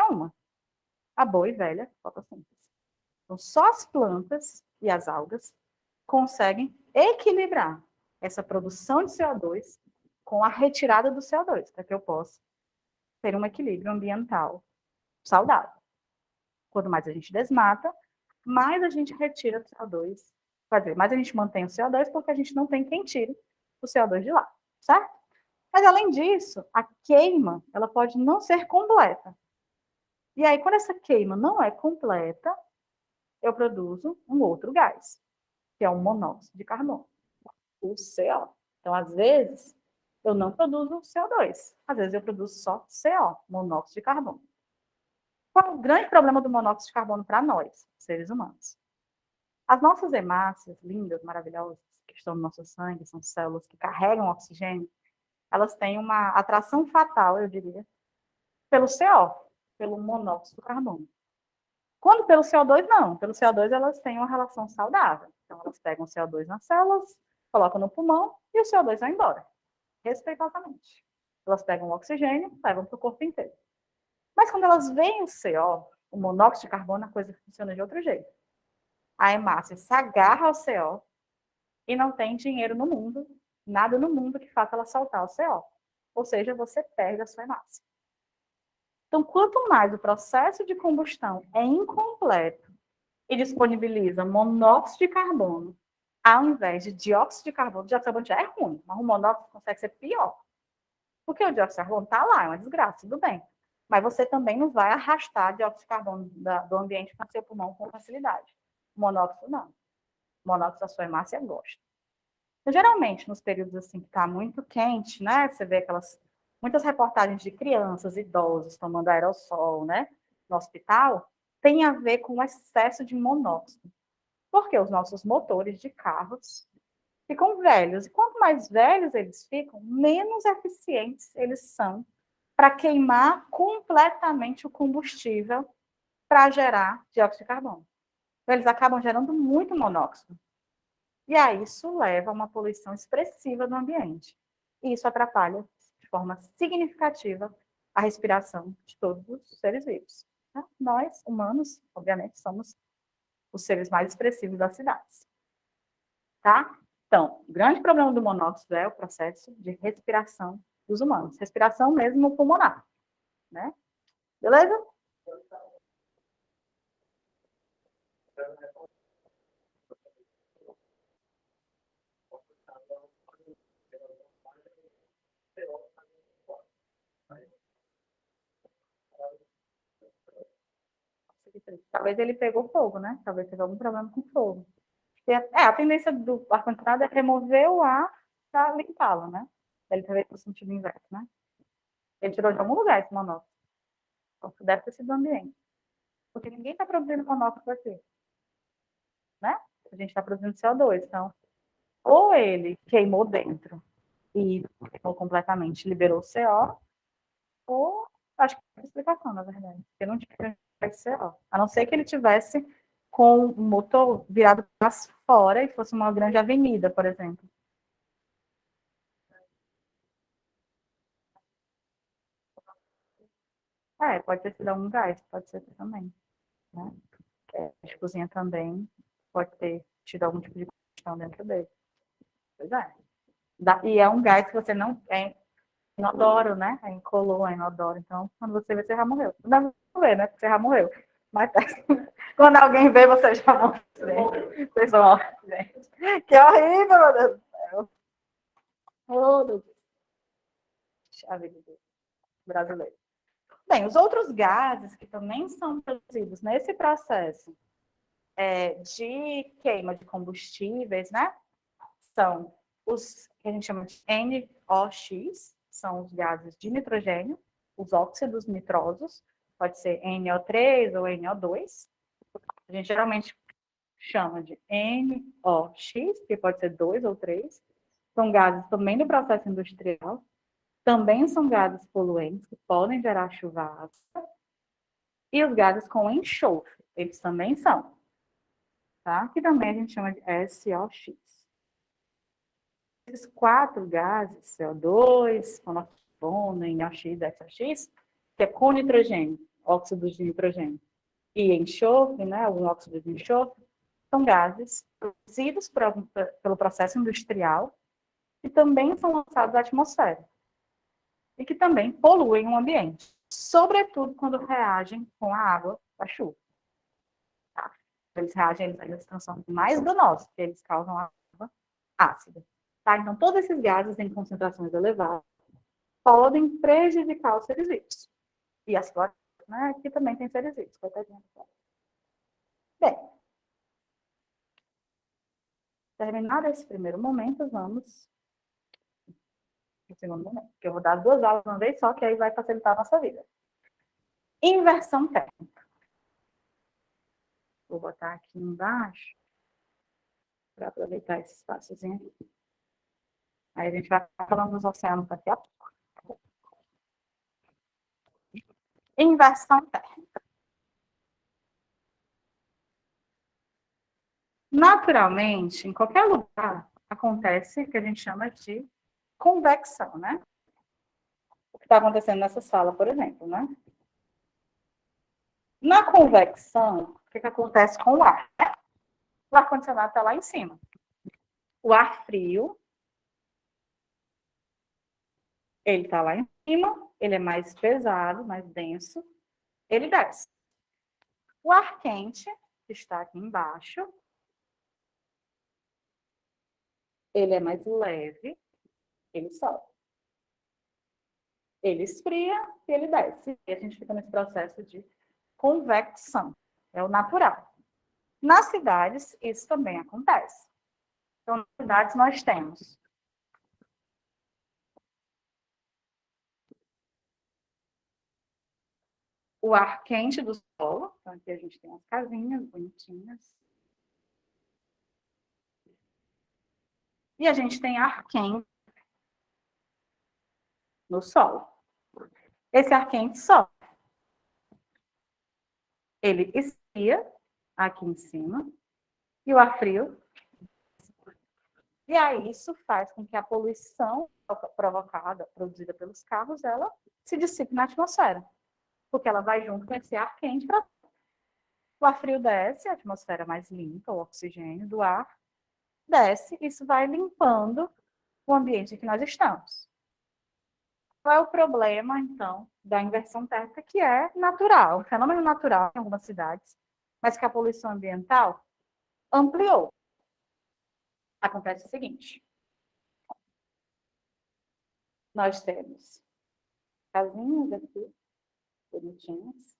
a boa e velha fotossíntese. Então, só as plantas e as algas conseguem equilibrar essa produção de CO2 com a retirada do CO2, para que eu possa ter um equilíbrio ambiental saudável. Quanto mais a gente desmata, mais a gente retira o CO2. Quer dizer, mais a gente mantém o CO2 porque a gente não tem quem tire o CO2 de lá, certo? Mas, além disso, a queima ela pode não ser completa. E aí, quando essa queima não é completa, eu produzo um outro gás, que é o monóxido de carbono, o CO. Então, às vezes, eu não produzo CO2. Às vezes, eu produzo só CO, monóxido de carbono. Qual é o grande problema do monóxido de carbono para nós, seres humanos? As nossas hemácias, lindas, maravilhosas, que estão no nosso sangue, são células que carregam oxigênio, elas têm uma atração fatal, eu diria, pelo CO, pelo monóxido de carbono. Quando pelo CO2, não. Pelo CO2, elas têm uma relação saudável. Então, elas pegam o CO2 nas células, colocam no pulmão e o CO2 vai embora, respeitosamente. Elas pegam o oxigênio, levam para o corpo inteiro. Mas quando elas veem o CO, o monóxido de carbono, a coisa funciona de outro jeito. A hemácia se agarra ao CO e não tem dinheiro no mundo, nada no mundo que faça ela soltar o CO. Ou seja, você perde a sua hemácia. Então, quanto mais o processo de combustão é incompleto e disponibiliza monóxido de carbono, ao invés de dióxido de carbono, o dióxido de carbono já é ruim, mas o monóxido consegue ser pior. Porque o dióxido de carbono está lá, é uma desgraça, tudo bem. Mas você também não vai arrastar dióxido de carbono do ambiente para o seu pulmão com facilidade. O monóxido não. O monóxido da sua hemácia gosta. Então, geralmente, nos períodos assim que está muito quente, né? Você vê muitas reportagens de crianças, idosos tomando aerossol, né? No hospital, tem a ver com o excesso de monóxido. Porque os nossos motores de carros ficam velhos. E quanto mais velhos eles ficam, menos eficientes eles são para queimar completamente o combustível para gerar dióxido de carbono. Então, eles acabam gerando muito monóxido. E aí isso leva a uma poluição expressiva no ambiente. E isso atrapalha de forma significativa a respiração de todos os seres vivos. Tá? Nós, humanos, obviamente, somos os seres mais expressivos das cidades. Tá? Então, o grande problema do monóxido é o processo de respiração dos humanos. Respiração mesmo pulmonar. Né? Beleza? Talvez ele pegou fogo, né? Talvez teve algum problema com fogo. A tendência do ar-condicionado é remover o ar para limpá-lo, né? Ele talvez no sentido inverso, né? Ele tirou de algum lugar esse monóxido. Então, deve ter sido do ambiente. Porque ninguém está produzindo monóxido aqui, né? A gente está produzindo CO2. Então, ou ele queimou dentro e queimou completamente, liberou o CO, ou acho que é a explicação, na verdade. Porque não tinha CO. A não ser que ele tivesse com o motor virado para fora e fosse uma grande avenida, por exemplo. Pode ter sido algum gás, pode ser também. Né? A cozinha também pode ter tido algum tipo de combustão dentro dele. Pois é. E é um gás que você não é inodoro, né? É incolor, é inodoro. Então, quando você vê, você já morreu. Não vê, né? Você já morreu. Mas quando alguém vê, você já morreu. Vocês são gente. Que horrível, meu Deus do céu. Oh, Deus. A vida do brasileiro. Bem, os outros gases que também são produzidos nesse processo de queima de combustíveis, né? São os que a gente chama de NOx, são os gases de nitrogênio, os óxidos nitrosos, pode ser NO3 ou NO2. A gente geralmente chama de NOx, que pode ser 2 ou 3. São gases também do processo industrial, também são gases poluentes que podem gerar chuva ácida. E os gases com enxofre, eles também são, tá? Que também a gente chama de SOx. Esses quatro gases, CO2, carbono, NOx, SOx, que é com nitrogênio, óxido de nitrogênio, e enxofre, né, algum óxido de enxofre, são gases produzidos pelo processo industrial e também são lançados à atmosfera e que também poluem o ambiente, sobretudo quando reagem com a água da chuva. Tá? Eles reagem, eles transformam mais do nosso, porque eles causam água ácida. Tá? Então, todos esses gases em concentrações elevadas podem prejudicar os seres vivos. E as florestas, né, que também tem seres vivos. Bem, terminado esse primeiro momento, vamos no segundo momento, que eu vou dar 2 aulas uma vez só, que aí vai facilitar a nossa vida. Inversão térmica. Vou botar aqui embaixo, para aproveitar esse espaçozinho aqui. Aí a gente vai falando dos oceanos daqui a pouco. Inversão térmica. Naturalmente, em qualquer lugar, acontece o que a gente chama de convecção, né? O que está acontecendo nessa sala, por exemplo, né? Na convecção, o que acontece com o ar? O ar-condicionado está lá em cima. O ar frio, ele está lá em cima, ele é mais pesado, mais denso, ele desce. O ar quente, que está aqui embaixo, ele é mais leve, ele sobe. Ele esfria e ele desce. E a gente fica nesse processo de convecção. É o natural. Nas cidades, isso também acontece. Então, nas cidades, nós temos o ar quente do solo. Então, aqui a gente tem as casinhas bonitinhas. E a gente tem ar quente no solo. Esse ar quente sobe. Ele esfria aqui em cima. E o ar frio. E aí isso faz com que a poluição provocada, produzida pelos carros, ela se dissipe na atmosfera. Porque ela vai junto com esse ar quente para o ar frio desce, a atmosfera mais limpa, o oxigênio do ar desce, isso vai limpando o ambiente em que nós estamos. Qual é o problema, então, da inversão térmica, que é natural, um fenômeno natural em algumas cidades, mas que a poluição ambiental ampliou. Acontece o seguinte: nós temos casinhas aqui, bonitinhas,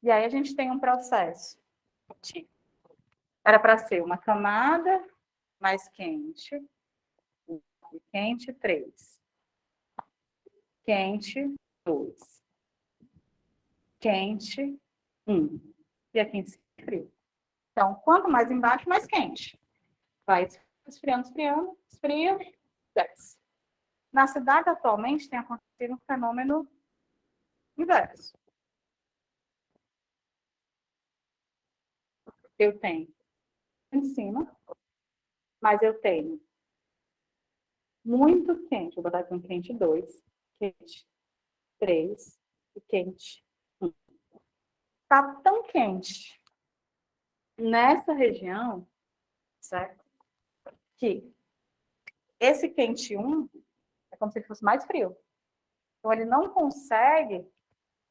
e aí a gente tem um processo. Era para ser uma camada mais quente, quente 3, quente 2, quente 1, e aqui em cima frio. Então, quanto mais embaixo, mais quente. Vai esfriando, esfriando, esfria, desce. Na cidade, atualmente, tem acontecido um fenômeno inverso. Eu tenho em cima, mas eu tenho muito quente. Vou botar aqui um quente 2, quente 3 e quente 1. Está tão quente nessa região, certo? Que esse quente 1 é como se ele fosse mais frio. Então, ele não consegue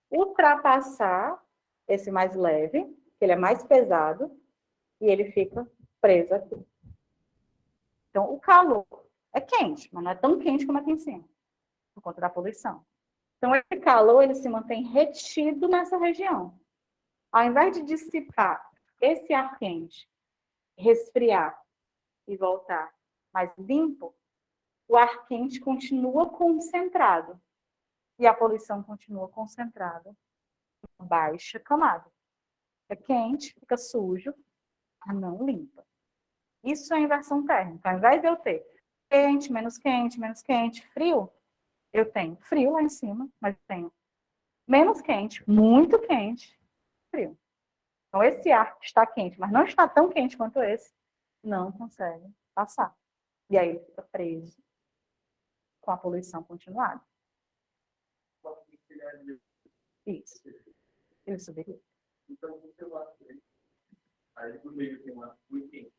ultrapassar esse mais leve, que ele é mais pesado, e ele fica preso aqui. Então, o calor é quente, mas não é tão quente como aqui em cima, por conta da poluição. Então, esse calor ele se mantém retido nessa região. Ao invés de dissipar esse ar quente, resfriar e voltar mais limpo, o ar quente continua concentrado e a poluição continua concentrada em baixa camada. É quente, fica sujo, mas não limpa. Isso é inversão térmica. Ao invés de eu ter menos quente, frio, eu tenho frio lá em cima, mas eu tenho menos quente, muito quente, frio. Então, esse ar que está quente, mas não está tão quente quanto esse, não consegue passar. E aí ele fica preso com a poluição continuada. Isso. Ele subiria. Então, você vai aí no meio tem uma muito quente.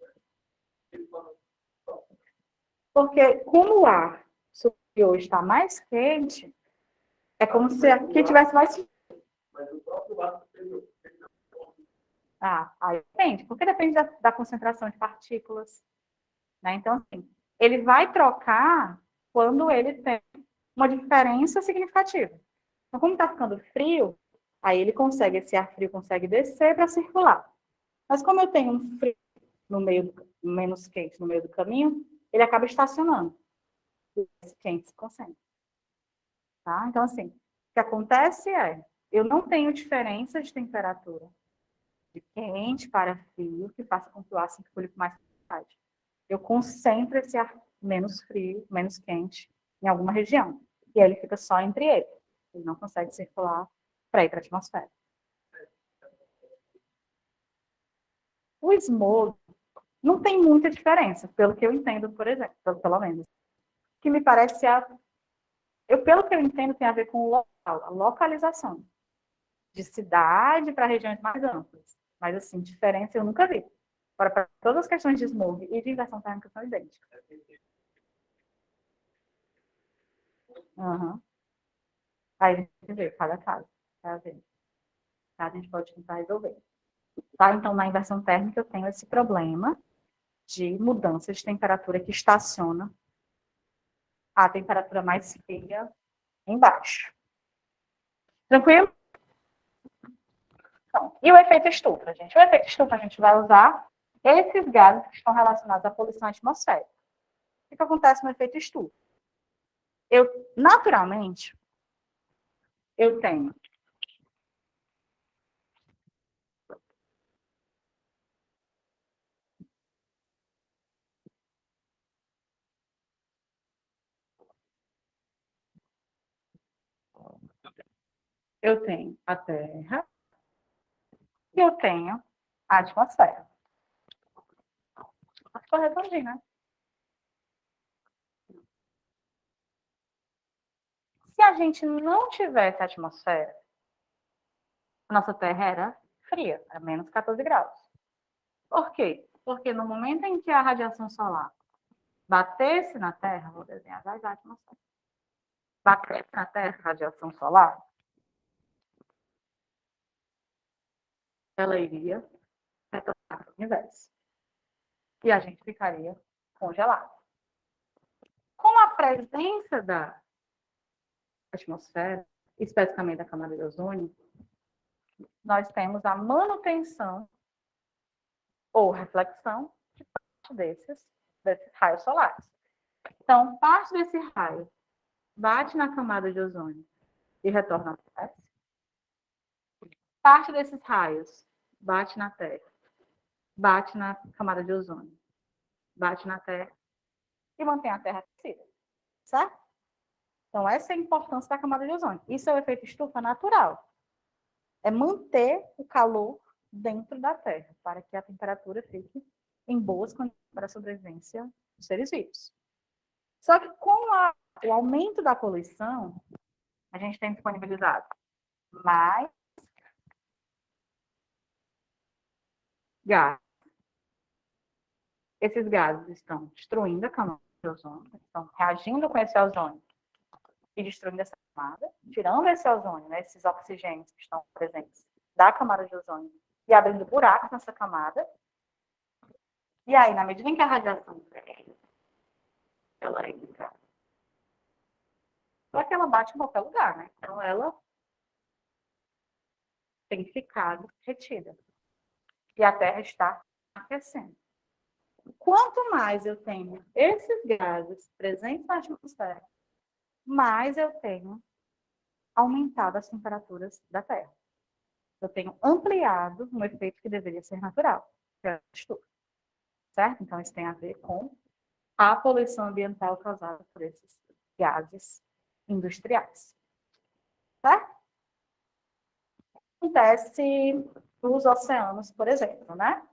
Porque como o ar superior está mais quente, é como se aqui tivesse mais. Mas o próprio ar superior. Aí depende, porque depende da concentração de partículas. Né? Então, assim, ele vai trocar quando ele tem uma diferença significativa. Então, como está ficando frio, aí ele consegue, esse ar frio consegue descer para circular. Mas como eu tenho um frio no meio, menos quente no meio do caminho, ele acaba estacionando. E esse quente se concentra. Tá? Então, assim, o que acontece é, eu não tenho diferença de temperatura de quente para frio que faça com que o ar circule com mais facilidade. eu concentro esse ar menos frio, menos quente em alguma região. E aí ele fica só entre eles. Ele não consegue circular para ir para a atmosfera. O smog não tem muita diferença, pelo que eu entendo, por exemplo, pelo menos. Que me parece pelo que eu entendo, tem a ver com o local, a localização. De cidade para regiões mais amplas. Mas, assim, diferença eu nunca vi. Agora, para todas as questões de smog e de inversão térmica são idênticas. Uhum. Aí a gente vê cada caso. Tá vendo? A gente pode tentar resolver. Tá? Então, na inversão térmica, eu tenho esse problema de mudança de temperatura que estaciona a temperatura mais fria embaixo. Tranquilo? Então, e o efeito estufa, gente? O efeito estufa a gente vai usar esses gases que estão relacionados à poluição atmosférica. O que acontece no efeito estufa? Naturalmente, eu tenho a Terra e eu tenho a atmosfera. Ficou redondinho, né? Se a gente não tivesse atmosfera, a nossa Terra era fria, era menos 14 graus. Por quê? Porque no momento em que a radiação solar batesse na Terra, vou desenhar já a atmosfera, batesse na Terra a radiação solar, ela iria retornar para o universo. E a gente ficaria congelado. Com a presença da atmosfera, especificamente da camada de ozônio, nós temos a manutenção ou reflexão de parte desses raios solares. Então, parte desse raio bate na camada de ozônio e retorna à Terra. Parte desses raios bate na Terra, bate na camada de ozônio, bate na Terra e mantém a Terra aquecida. Certo? Então, essa é a importância da camada de ozônio. Isso é o efeito estufa natural. É manter o calor dentro da Terra, para que a temperatura fique em boas condições para a sobrevivência dos seres vivos. Só que com o aumento da poluição, a gente tem disponibilizado mais gases. Esses gases estão destruindo a camada de ozônio, estão reagindo com esse ozônio e destruindo essa camada, tirando esse ozônio, né, esses oxigênios que estão presentes da camada de ozônio e abrindo buracos nessa camada. E aí, na medida em que a radiação ela entra, só que ela bate em qualquer lugar, né? Então ela tem ficado retida. E a Terra está aquecendo. Quanto mais eu tenho esses gases presentes na atmosfera, mais eu tenho aumentado as temperaturas da Terra. Eu tenho ampliado um efeito que deveria ser natural, que é a estufa. Certo? Então, isso tem a ver com a poluição ambiental causada por esses gases industriais. Certo? Acontece nos oceanos, por exemplo, né?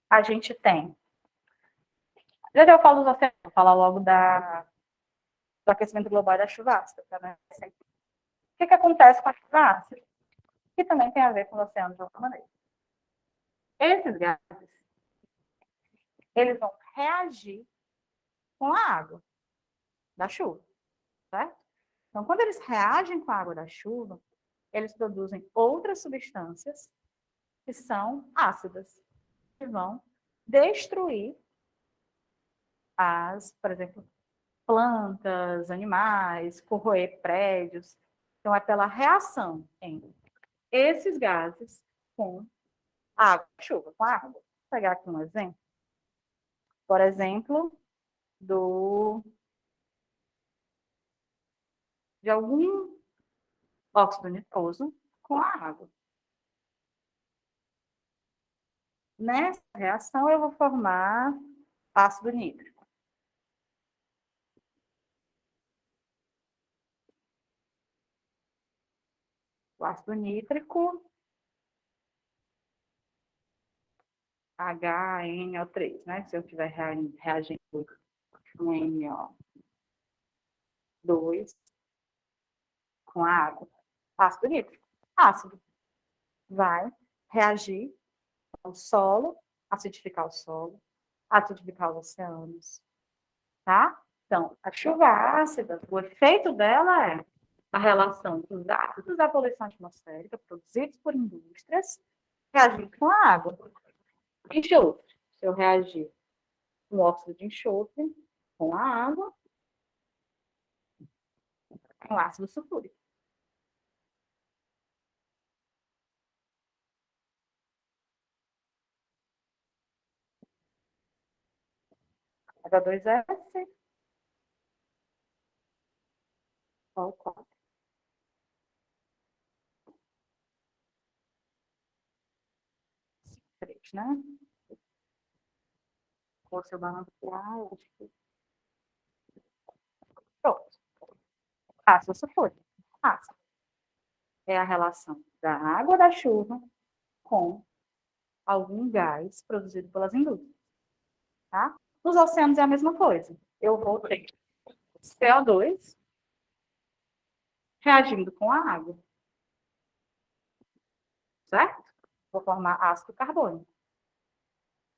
A gente tem. Já eu falo dos oceanos, vou falar logo do aquecimento global e da chuva ácida. Tá, né? O que acontece com a chuva ácida? Que também tem a ver com os oceanos de alguma maneira. Esses gases, eles vão reagir com a água da chuva, certo? Então, quando eles reagem com a água da chuva, eles produzem outras substâncias que são ácidas, que vão destruir por exemplo, plantas, animais, corroer prédios. Então, é pela reação entre esses gases com a água, chuva, com a água. Vou pegar aqui um exemplo. Por exemplo, de algum óxido nitroso com a água. Nessa reação, eu vou formar ácido nítrico. O ácido nítrico, HNO3, né? Se eu estiver reagindo com NO2 com a água. Ácido nítrico. Ácido. Vai reagir com o solo, acidificar o solo, acidificar os oceanos, tá? Então, a chuva ácida, o efeito dela é a relação dos ácidos da poluição atmosférica produzidos por indústrias reagir com a água. Enxofre. Se eu reagir com óxido de enxofre com a água, com ácido sulfúrico. H2S, O4. Né? Ou se eu balancear, acho que... Pronto. Ácido sulfúrico. Ácido. É a relação da água da chuva com algum gás produzido pelas indústrias. Tá? Nos oceanos é a mesma coisa. Eu vou ter CO2 reagindo com a água. Certo? Vou formar ácido carbônico.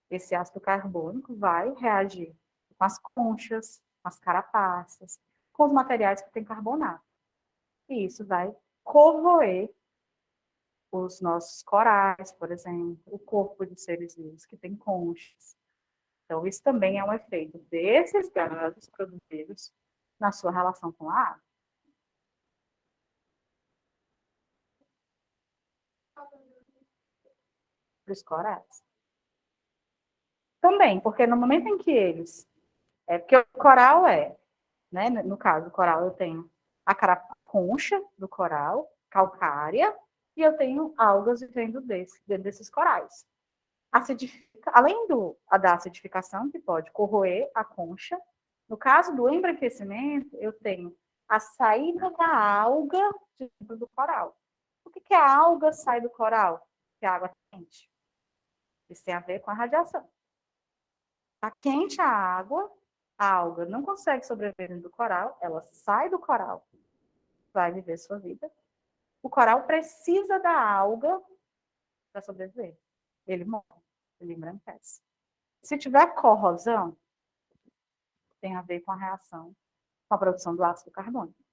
Esse ácido carbônico vai reagir com as conchas, com as carapaças, com os materiais que têm carbonato. E isso vai corroer os nossos corais, por exemplo, o corpo de seres vivos que tem conchas. Então, isso também é um efeito desses gases produzidos na sua relação com a água. Dos corais. Também, porque no momento em que eles... porque o coral né, no caso, o coral eu tenho a concha do coral, calcária, e eu tenho algas vivendo dentro desses corais. Além da acidificação, que pode corroer a concha, no caso do embranquecimento, eu tenho a saída da alga dentro do coral. Por que a alga sai do coral? Porque a água é quente. Isso tem a ver com a radiação. Está quente a alga não consegue sobreviver dentro do coral, ela sai do coral, vai viver sua vida. O coral precisa da alga para sobreviver. Ele morre, ele embranquece. Se tiver corrosão, tem a ver com a reação com a produção do ácido carbônico.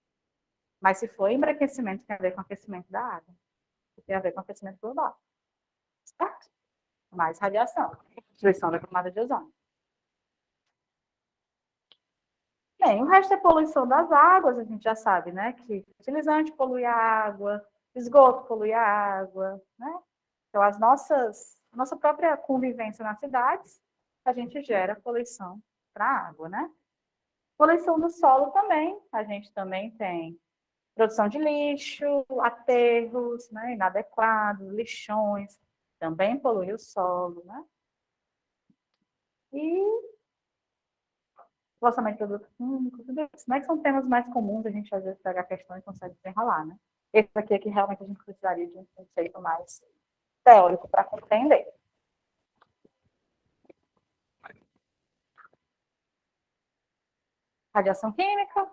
Mas se for embranquecimento, tem a ver com o aquecimento da água. Tem a ver com o aquecimento global. Certo? Mais radiação. Destruição da camada de ozônio. Bem, o resto é poluição das águas, a gente já sabe, né? Que utilizante polui a água, esgoto polui a água, né? Então, a nossa própria convivência nas cidades, a gente gera poluição para a água, né? Poluição do solo também, a gente também tem produção de lixo, aterros, né, inadequados, lixões, também polui o solo, né? E o lançamento de produtos químicos, tudo isso, né? Que são temas mais comuns, a gente às vezes pega a questão e consegue desenrolar, né? Esse aqui é que realmente a gente precisaria de um conceito mais teórico para compreender. Radiação química.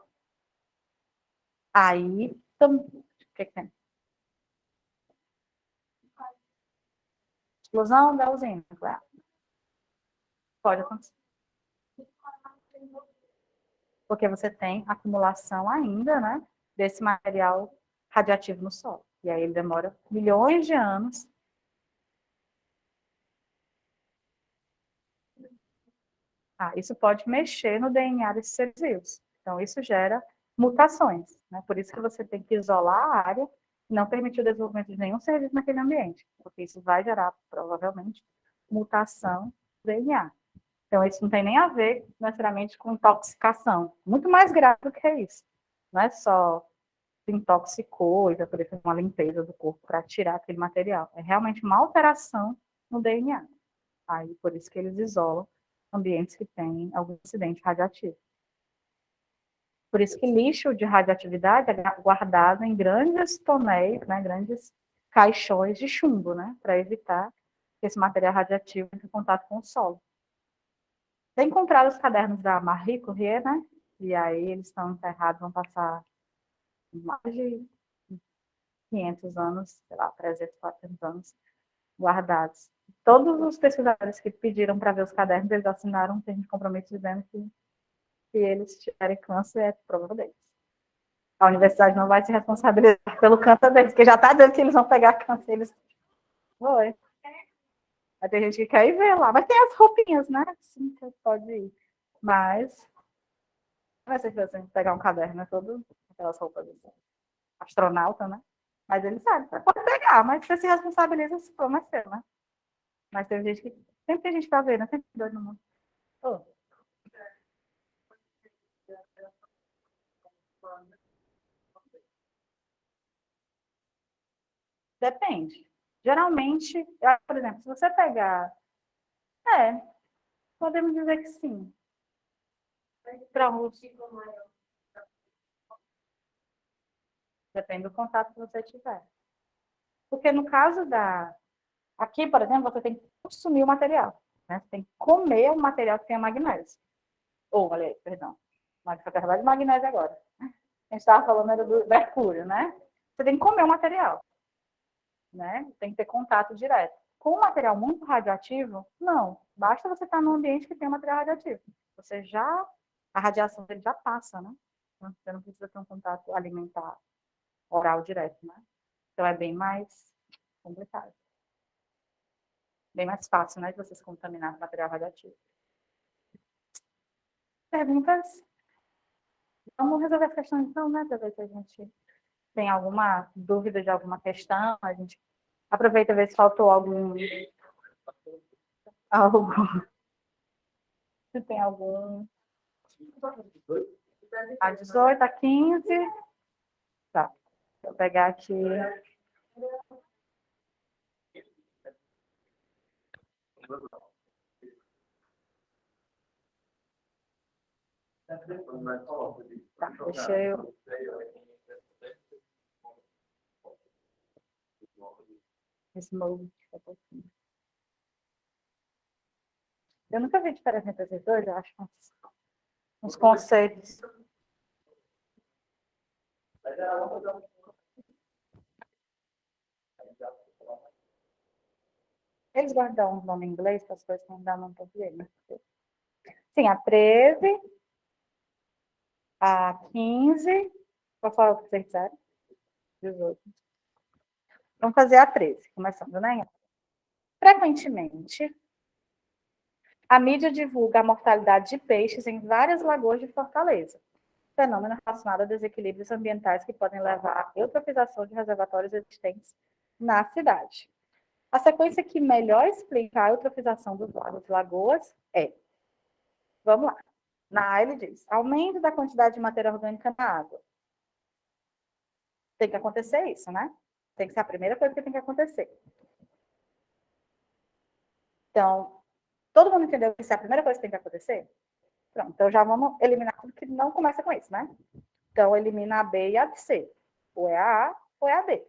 Aí, o que tem? Explosão da usina nuclear. Pode acontecer. Porque você tem acumulação ainda, né, desse material radiativo no solo. E aí ele demora milhões de anos. Isso pode mexer no DNA desses seres vivos. Então, isso gera mutações, né? Por isso que você tem que isolar a área e não permitir o desenvolvimento de nenhum ser vivo naquele ambiente, porque isso vai gerar, provavelmente, mutação do DNA. Então, isso não tem nem a ver, necessariamente, com intoxicação. Muito mais grave do que isso. Não é só se intoxicou e vai poder fazer uma limpeza do corpo para tirar aquele material. É realmente uma alteração no DNA. Aí, por isso que eles isolam ambientes que têm algum acidente radioativo. Por isso que lixo de radioatividade é guardado em grandes tonéis, né, grandes caixões de chumbo, né, para evitar que esse material radioativo entre em contato com o solo. Tem comprado os cadernos da Marie Curie, né, e aí eles estão enterrados, vão passar mais de 500 anos, sei lá, 300, 400 anos guardados. Todos os pesquisadores que pediram para ver os cadernos, eles assinaram um termo de compromisso dizendo que se eles tiverem câncer, é problema deles. A universidade não vai se responsabilizar pelo câncer deles, porque já está dizendo que eles vão pegar câncer. Eles... Oi. Mas tem gente que quer ir ver lá. Mas tem as roupinhas, né? Sim, você pode ir. Mas não vai ser que você pegar um caderno, né? Todo aquelas roupas assim. Astronauta, né? Mas ele sabe, você pode pegar, mas você se responsabiliza se for mais seu, né? Mas tem gente que. Sempre tem gente para ver, né? Sempre tem doido no mundo. Oh. Depende. Geralmente, por exemplo, se você pegar. É, podemos dizer que sim. Para um. Depende do contato que você tiver. Porque no caso da. Aqui, por exemplo, você tem que consumir o material. Né? Você tem que comer o material que tenha magnésio. Ou, olha aí, perdão. Mas você vai de magnésio agora. A gente estava falando era do mercúrio, né? Você tem que comer o material. Né? Tem que ter contato direto. Com um material muito radioativo, não. Basta você estar num ambiente que tem material radioativo. Você já. A radiação dele já passa, né? Você não precisa ter um contato alimentar oral direto, né? Então é bem mais complicado. Bem mais fácil, né, de você se contaminar com material radioativo. Perguntas? Vamos resolver as questões então, né, para ver se a gente tem alguma dúvida de alguma questão. A gente aproveita e vê se faltou algum... Se tem algum... A 18, a 15... Tá, vou pegar aqui... Tá, deixa eu... Smoke. Eu nunca vi diferença entre esses dois, eu acho uns conceitos. Eles guardam um nome em inglês para as coisas que não dá nome em português, né? Sim, a 13, a 15, qual foi o que vocês disseram? 18. Vamos fazer a 13, começando, né? Frequentemente, a mídia divulga a mortalidade de peixes em várias lagoas de Fortaleza, fenômeno relacionado a desequilíbrios ambientais que podem levar à eutrofização de reservatórios existentes na cidade. A sequência que melhor explica a eutrofização dos lagos e lagoas é, vamos lá, na A ele diz, aumento da quantidade de matéria orgânica na água. Tem que acontecer isso, né? Tem que ser a primeira coisa que tem que acontecer. Então, todo mundo entendeu que isso é a primeira coisa que tem que acontecer? Pronto, então já vamos eliminar tudo que não começa com isso, né? Então, elimina a B e a C. Ou é a ou é a B.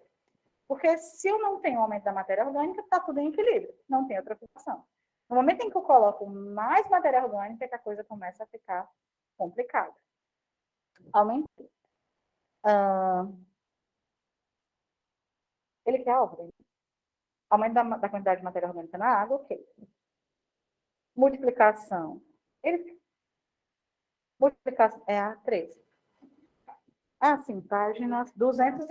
Porque se eu não tenho aumento da matéria orgânica, está tudo em equilíbrio, não tem eutrofização. No momento em que eu coloco mais matéria orgânica, é que a coisa começa a ficar complicada. Aumentei. Ele quer ordem. Aumento da quantidade de matéria orgânica na água, ok. Multiplicação. Multiplicação é a 13. Ah, sim, páginas 211.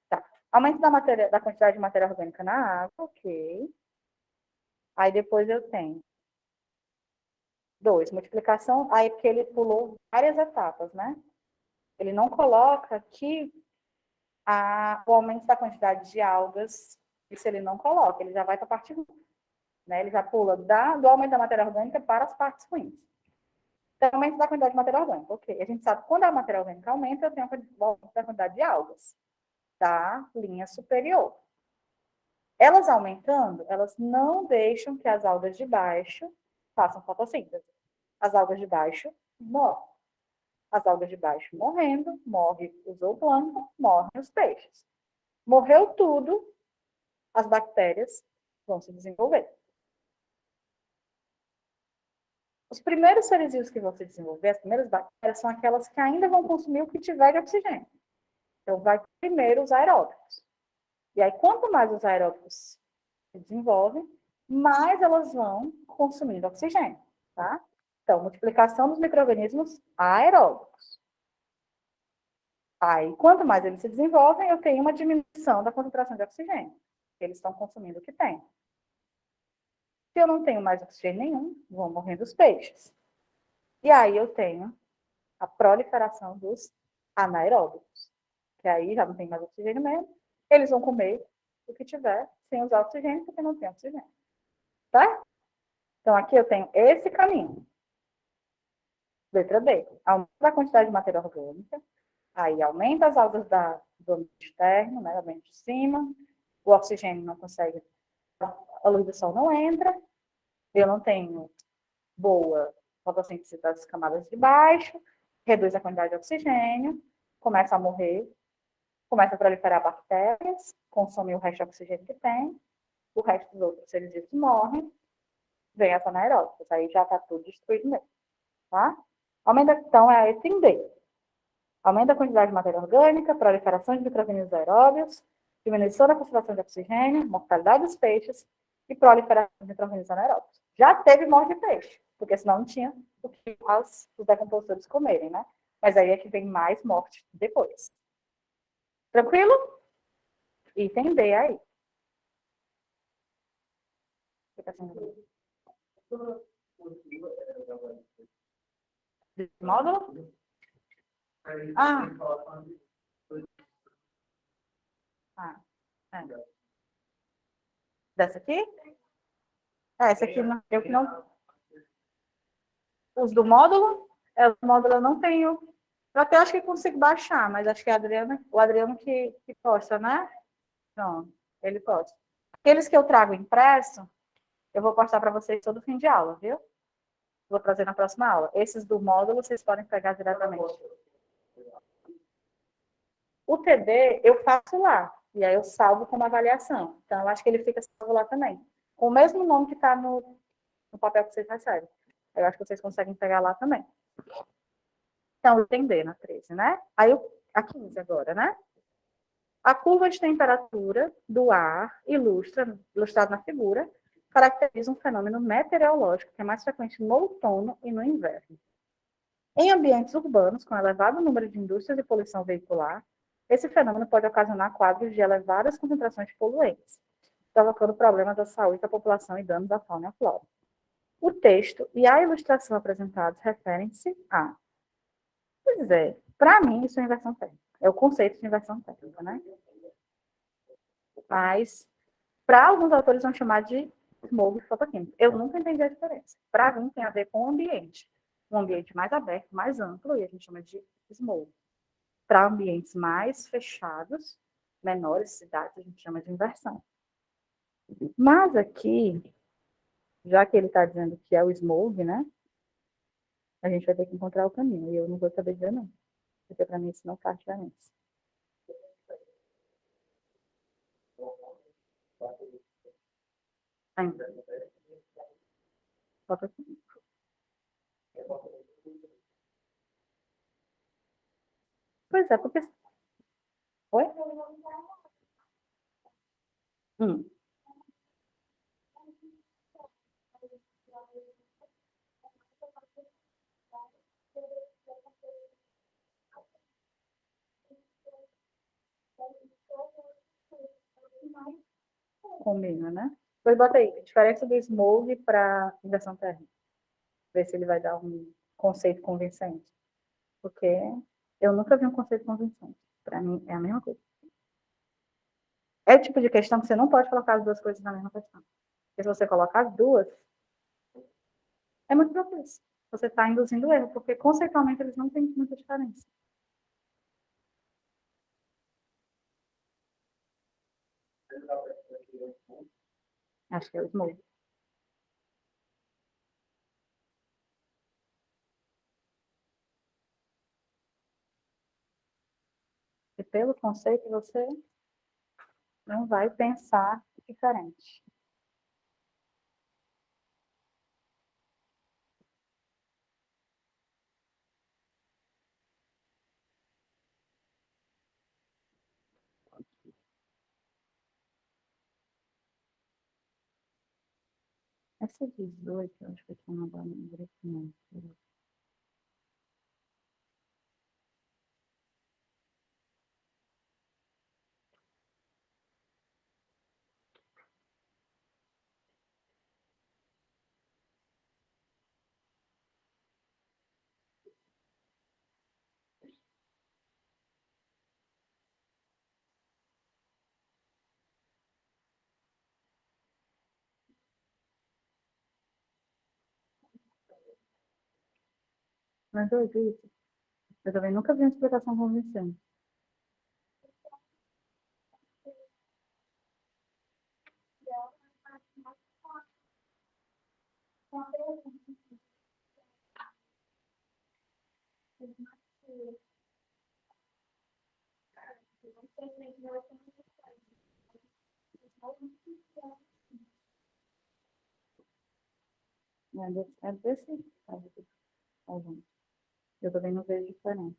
Tá. Aumento da quantidade de matéria orgânica na água, ok. Aí depois eu tenho 2, multiplicação, aí porque ele pulou várias etapas, né? Ele não coloca aqui o aumento da quantidade de algas, isso ele não coloca, ele já vai para a parte ruim, né? Ele já pula do aumento da matéria orgânica para as partes ruins. Então, aumento da quantidade de matéria orgânica, ok. A gente sabe que quando a matéria orgânica aumenta, eu tenho o aumento da quantidade de algas, da linha superior. Elas aumentando, elas não deixam que as algas de baixo façam fotossíntese. As algas de baixo morrem. As algas de baixo morrendo, morre o zooplâncton, morrem os peixes. Morreu tudo, as bactérias vão se desenvolver. Os primeiros seres vivos que vão se desenvolver, as primeiras bactérias, são aquelas que ainda vão consumir o que tiver de oxigênio. Então, vai primeiro os aeróbicos. E aí, quanto mais os aeróbicos se desenvolvem, mais elas vão consumindo oxigênio, tá? Então, multiplicação dos micro-organismos aeróbicos. Aí, quanto mais eles se desenvolvem, eu tenho uma diminuição da concentração de oxigênio. Eles estão consumindo o que tem. Se eu não tenho mais oxigênio nenhum, vão morrendo os peixes. E aí eu tenho a proliferação dos anaeróbicos, que aí já não tem mais oxigênio mesmo, eles vão comer o que tiver sem usar oxigênio, porque não tem oxigênio. Tá? Então, aqui eu tenho esse caminho. Letra B. Aumenta a quantidade de matéria orgânica, aí aumenta as algas do ambiente externo, né, do ambiente de cima, o oxigênio não consegue, a luz do sol não entra, eu não tenho boa fotossíntese das camadas de baixo, reduz a quantidade de oxigênio, começa a morrer, começa a proliferar bactérias, consome o resto de oxigênio que tem, o resto dos outros seres vivos morrem, vem as anaeróbicas, aí já está tudo destruído mesmo, tá? Aumenta, então, é a item D. Aumenta a quantidade de matéria orgânica, proliferação de micro-organismos aeróbios, diminuição da concentração de oxigênio, mortalidade dos peixes e proliferação de micro-organismos anaeróbios. Já teve morte de peixe, porque senão não tinha o que os decompositores comerem, né? Mas aí é que vem mais morte depois. Tranquilo? Item B aí. Módulo? Ah. É. Dessa aqui? Essa aqui não, eu que não. Os do módulo? O módulo eu não tenho. Eu até acho que consigo baixar, mas acho que o Adriano que posta, né? Não, ele posta. Aqueles que eu trago impresso, eu vou postar para vocês todo fim de aula, viu? Vou trazer na próxima aula. Esses do módulo vocês podem pegar diretamente. O TD eu faço lá, e aí eu salvo como avaliação. Então, eu acho que ele fica salvo lá também. Com o mesmo nome que está no papel que vocês recebem. Eu acho que vocês conseguem pegar lá também. Então, entender na 13, né? Aí, a 15 agora, né? A curva de temperatura do ar, ilustrado na figura, caracteriza um fenômeno meteorológico que é mais frequente no outono e no inverno. Em ambientes urbanos, com elevado número de indústrias e poluição veicular, esse fenômeno pode ocasionar quadros de elevadas concentrações de poluentes, provocando problemas à saúde da população e danos à fauna e à flora. O texto e a ilustração apresentados referem-se a... Pois é, para mim isso é inversão térmica. É o conceito de inversão térmica, né? Mas, para alguns autores, vão chamar de smog fotoquímico. Eu nunca entendi a diferença. Para mim, tem a ver com o ambiente. Um ambiente mais aberto, mais amplo, e a gente chama de smog. Para ambientes mais fechados, menores cidades, a gente chama de inversão. Mas aqui, já que ele está dizendo que é o smog, né? A gente vai ter que encontrar o caminho. E eu não vou saber dizer não. Porque para mim isso não faz diferença. Ainda. Falta aqui. Pois é, porque... Oi? Hum. Combina, né? Pois bota aí, diferença do smog para inversão térmica. Ver se ele vai dar um conceito convincente. Porque eu nunca vi um conceito convincente. Para mim, é a mesma coisa. É o tipo de questão que você não pode colocar as duas coisas na mesma questão. Porque se você colocar as duas, é muito propício. Você está induzindo erro, porque conceitualmente eles não têm muita diferença. Acho que é o smog. E pelo conceito, você não vai pensar diferente. Essa 18, eu acho que eu tinha mandado no grupo, não. Mas eu disse, eu também nunca vi uma explicação convincente. É desse caso aqui, tá, gente? Eu também não vejo diferença.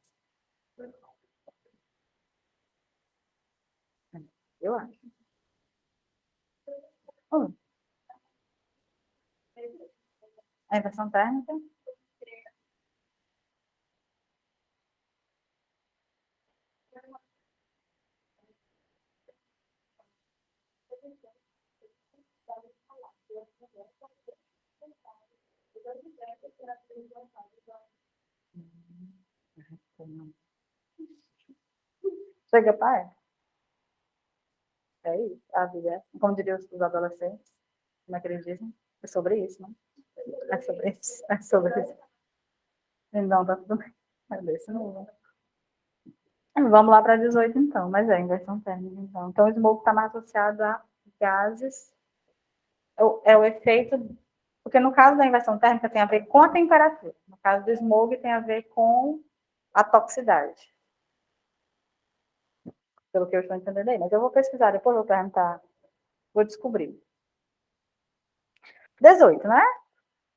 É, eu acho. Oh, a inversão térmica, chega para é isso, a vida é assim. Como diriam os adolescentes, como é que eles dizem? É sobre isso, né? É sobre isso, é sobre isso. Então, tá tudo bem. É desse novo. Vamos lá para 18, então, mas é inversão térmica, então. Então, o smoke está mais associado a gases, é o efeito, porque no caso da inversão térmica tem a ver com a temperatura, no caso do smoke tem a ver com a toxicidade, pelo que eu estou entendendo aí, mas eu vou pesquisar, depois vou perguntar, vou descobrir. 18, né?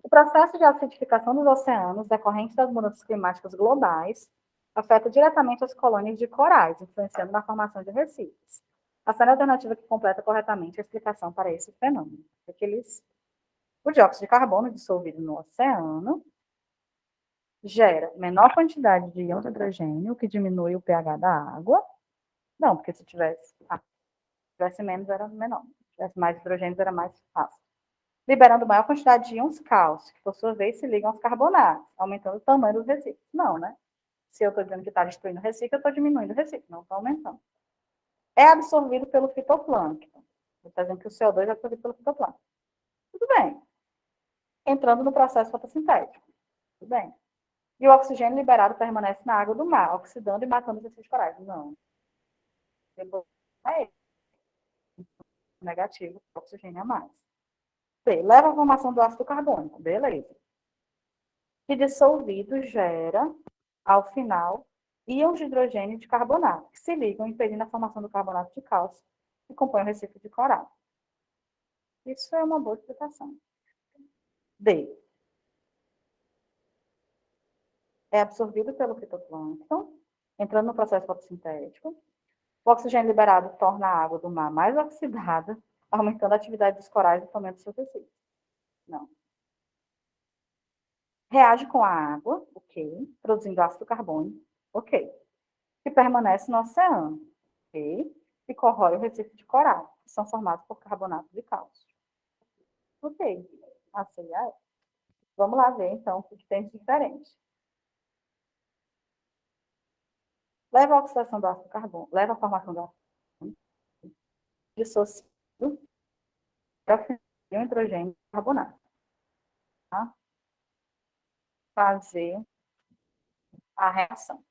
O processo de acidificação dos oceanos, decorrente das mudanças climáticas globais, afeta diretamente as colônias de corais, influenciando na formação de recifes. A série alternativa que completa corretamente a explicação para esse fenômeno. O dióxido de carbono dissolvido no oceano gera menor quantidade de íons de hidrogênio, o que diminui o pH da água. Não, porque se tivesse menos, era menor. Se tivesse mais hidrogênio, era mais fácil. Liberando maior quantidade de íons cálcio, que por sua vez se ligam aos carbonatos, aumentando o tamanho dos recifes. Não, né? Se eu estou dizendo que está destruindo o recife, eu estou diminuindo o recife, não estou aumentando. É absorvido pelo fitoplâncton. Está dizendo que o CO2 é absorvido pelo fitoplâncton. Tudo bem. Entrando no processo fotossintético. Tudo bem. E o oxigênio liberado permanece na água do mar, oxidando e matando os recifes corais. Não. Depois é negativo, oxigênio a mais. B, leva à formação do ácido carbônico. Beleza. Que dissolvido gera, ao final, íons de hidrogênio e de carbonato, que se ligam, impedindo a formação do carbonato de cálcio, que compõe o recife de coral. Isso é uma boa explicação. D. É absorvido pelo fitoplâncton, entrando no processo fotossintético. O oxigênio liberado torna a água do mar mais oxidada, aumentando a atividade dos corais e também do seu tecido. Não. Reage com a água, ok, produzindo ácido carbônico, ok, que permanece no oceano, ok, e corrói o recife de coral, que são formados por carbonato de cálcio. Ok, assim é. Vamos lá ver, então, o que tem de diferente. Leva à oxidação do ácido carbônico, leva à formação do ácido carbônico, dissociado para o hidrogênio e carbonato. Tá? Fazer a reação.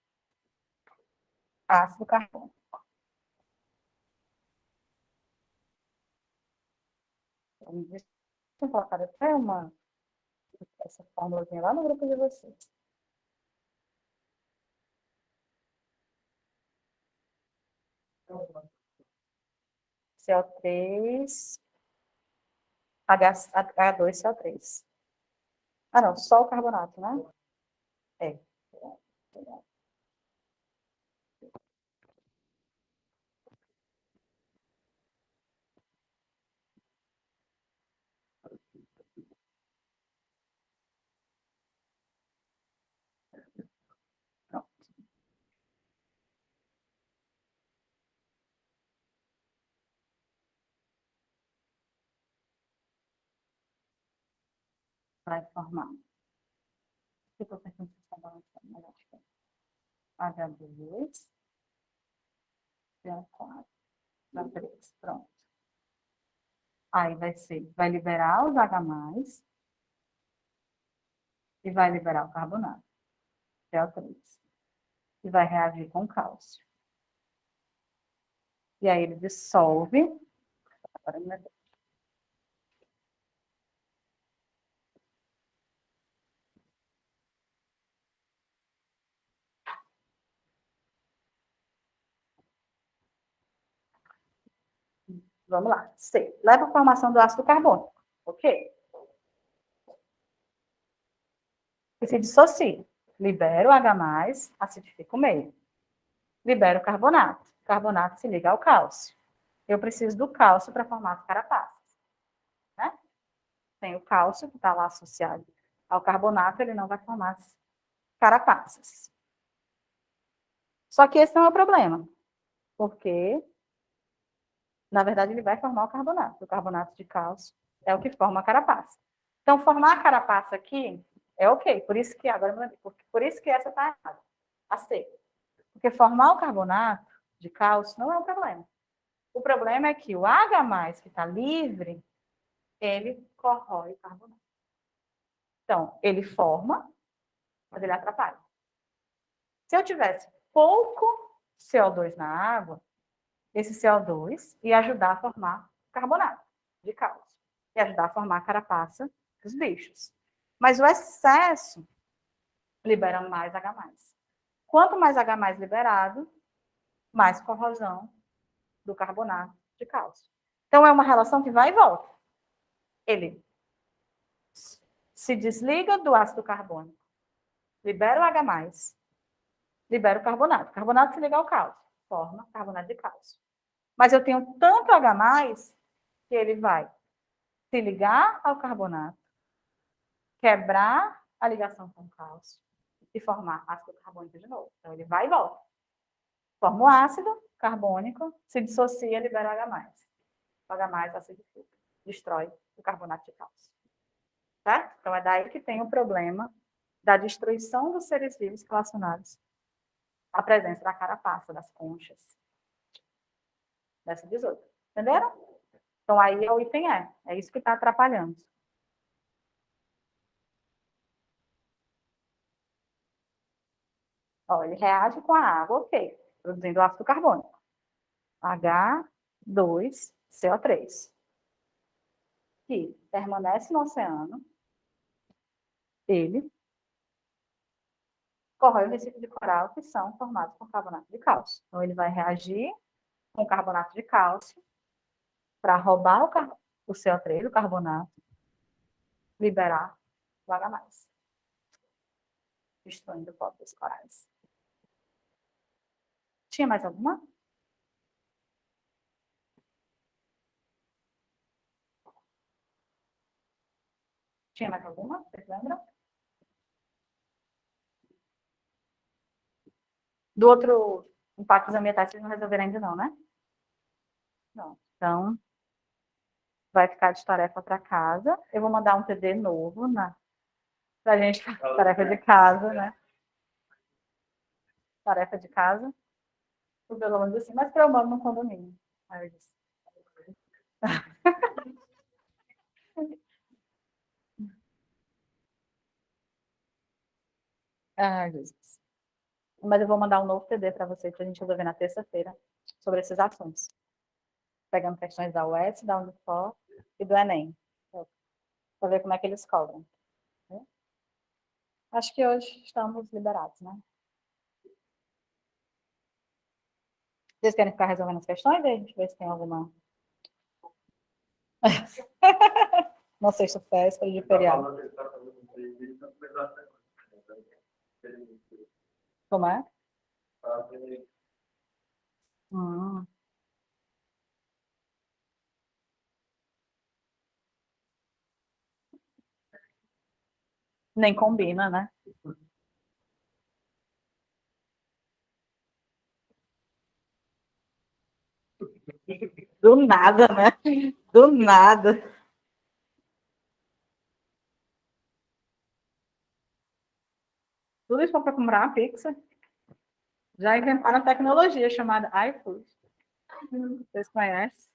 Ácido carbônico. Vamos colocar até essa fórmulazinha lá no grupo de vocês. CO3, H2, CO3. Ah, não, só o carbonato, né? É. Pronto. Vai formar. Eu estou pensando se está balançando, mas acho que é H2, CO4, H3. Pronto. Aí vai liberar os H+, e vai liberar o carbonato, CO3. E vai reagir com cálcio. E aí ele dissolve. Vamos lá. C. Leva à formação do ácido carbônico. Ok? E se dissocia. Libera o H+, acidifica o meio. Libera o carbonato. O carbonato se liga ao cálcio. Eu preciso do cálcio para formar as carapaças. Né? Tem o cálcio, que está lá associado ao carbonato, ele não vai formar as carapaças. Só que esse não é o problema. Porque, na verdade, ele vai formar o carbonato. O carbonato de cálcio é o que forma a carapaça. Então, formar a carapaça aqui é ok. Por isso que, agora, por isso que essa está errada. A C. Porque formar o carbonato de cálcio não é um problema. O problema é que o H+, que está livre, ele corrói o carbonato. Então, ele forma, mas ele atrapalha. Se eu tivesse pouco CO2 na água, esse CO2 ia ajudar a formar carbonato de cálcio. Ia ajudar a formar a carapaça dos bichos. Mas o excesso libera mais H+. Quanto mais H+ liberado, mais corrosão do carbonato de cálcio. Então, é uma relação que vai e volta. Ele se desliga do ácido carbônico, libera o H+, libera o carbonato. O carbonato se liga ao cálcio, forma carbonato de cálcio. Mas eu tenho tanto H+, que ele vai se ligar ao carbonato, quebrar a ligação com o cálcio e formar ácido carbônico de novo. Então, ele vai e volta. Forma o ácido carbônico, se dissocia, libera o H+. O H+ acidifica, destrói o carbonato de cálcio. Certo? Então, é daí que tem o problema da destruição dos seres vivos relacionados à presença da carapaça, das conchas, dessa 18. Entenderam? Então, aí é o item E. É isso que está atrapalhando. Ó, ele reage com a água, ok, produzindo ácido carbônico. H2CO3. Que permanece no oceano. Ele corrói o recife de coral, que são formados por carbonato de cálcio. Então, ele vai reagir com carbonato de cálcio para roubar o CO3, o carbonato, liberar o H+, destruindo o pó dos corais. Tinha mais alguma? Tinha mais alguma? Vocês lembram? Do outro impactos ambientais, vocês não resolveram ainda não, né? Não. Então, vai ficar de tarefa para casa. Eu vou mandar um TD novo para a gente, tarefa de casa, né? Tarefa de casa. Pelo menos assim, mas para eu moro num condomínio. Aí eu disse. Ai, Jesus. Mas eu vou mandar um novo TD para vocês, para a gente resolver na terça-feira, sobre esses assuntos. Pegando questões da UES, da Unifor e do Enem, para ver como é que eles cobram. Acho que hoje estamos liberados, né? Vocês querem ficar resolvendo as questões? Aí a gente vê se tem alguma. Não sexta-feira, de feriado. Como é? Hum. Nem combina, né? Do nada, né? Do nada. Tudo isso para comprar uma pizza. Já inventaram a tecnologia chamada iFood. Vocês conhecem?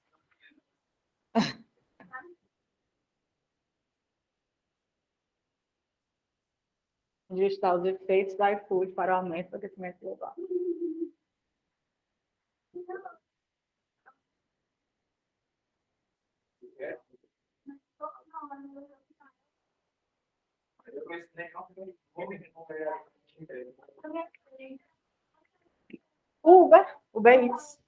Listar os efeitos do iFood para o aumento do aquecimento global. Uber Eats.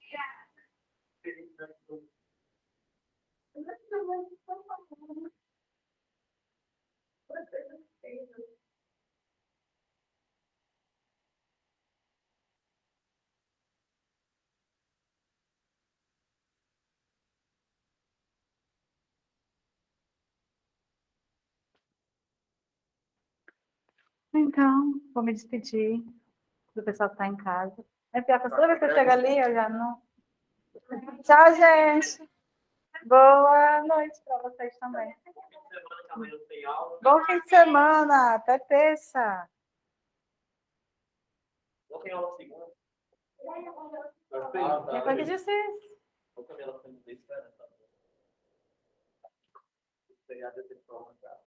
Então, vou me despedir do pessoal que está em casa. É pior que toda vez que eu chego ali, eu já não. Tchau, gente. Boa noite para vocês também. Bom fim de semana. Até terça. Quem foi que disse isso?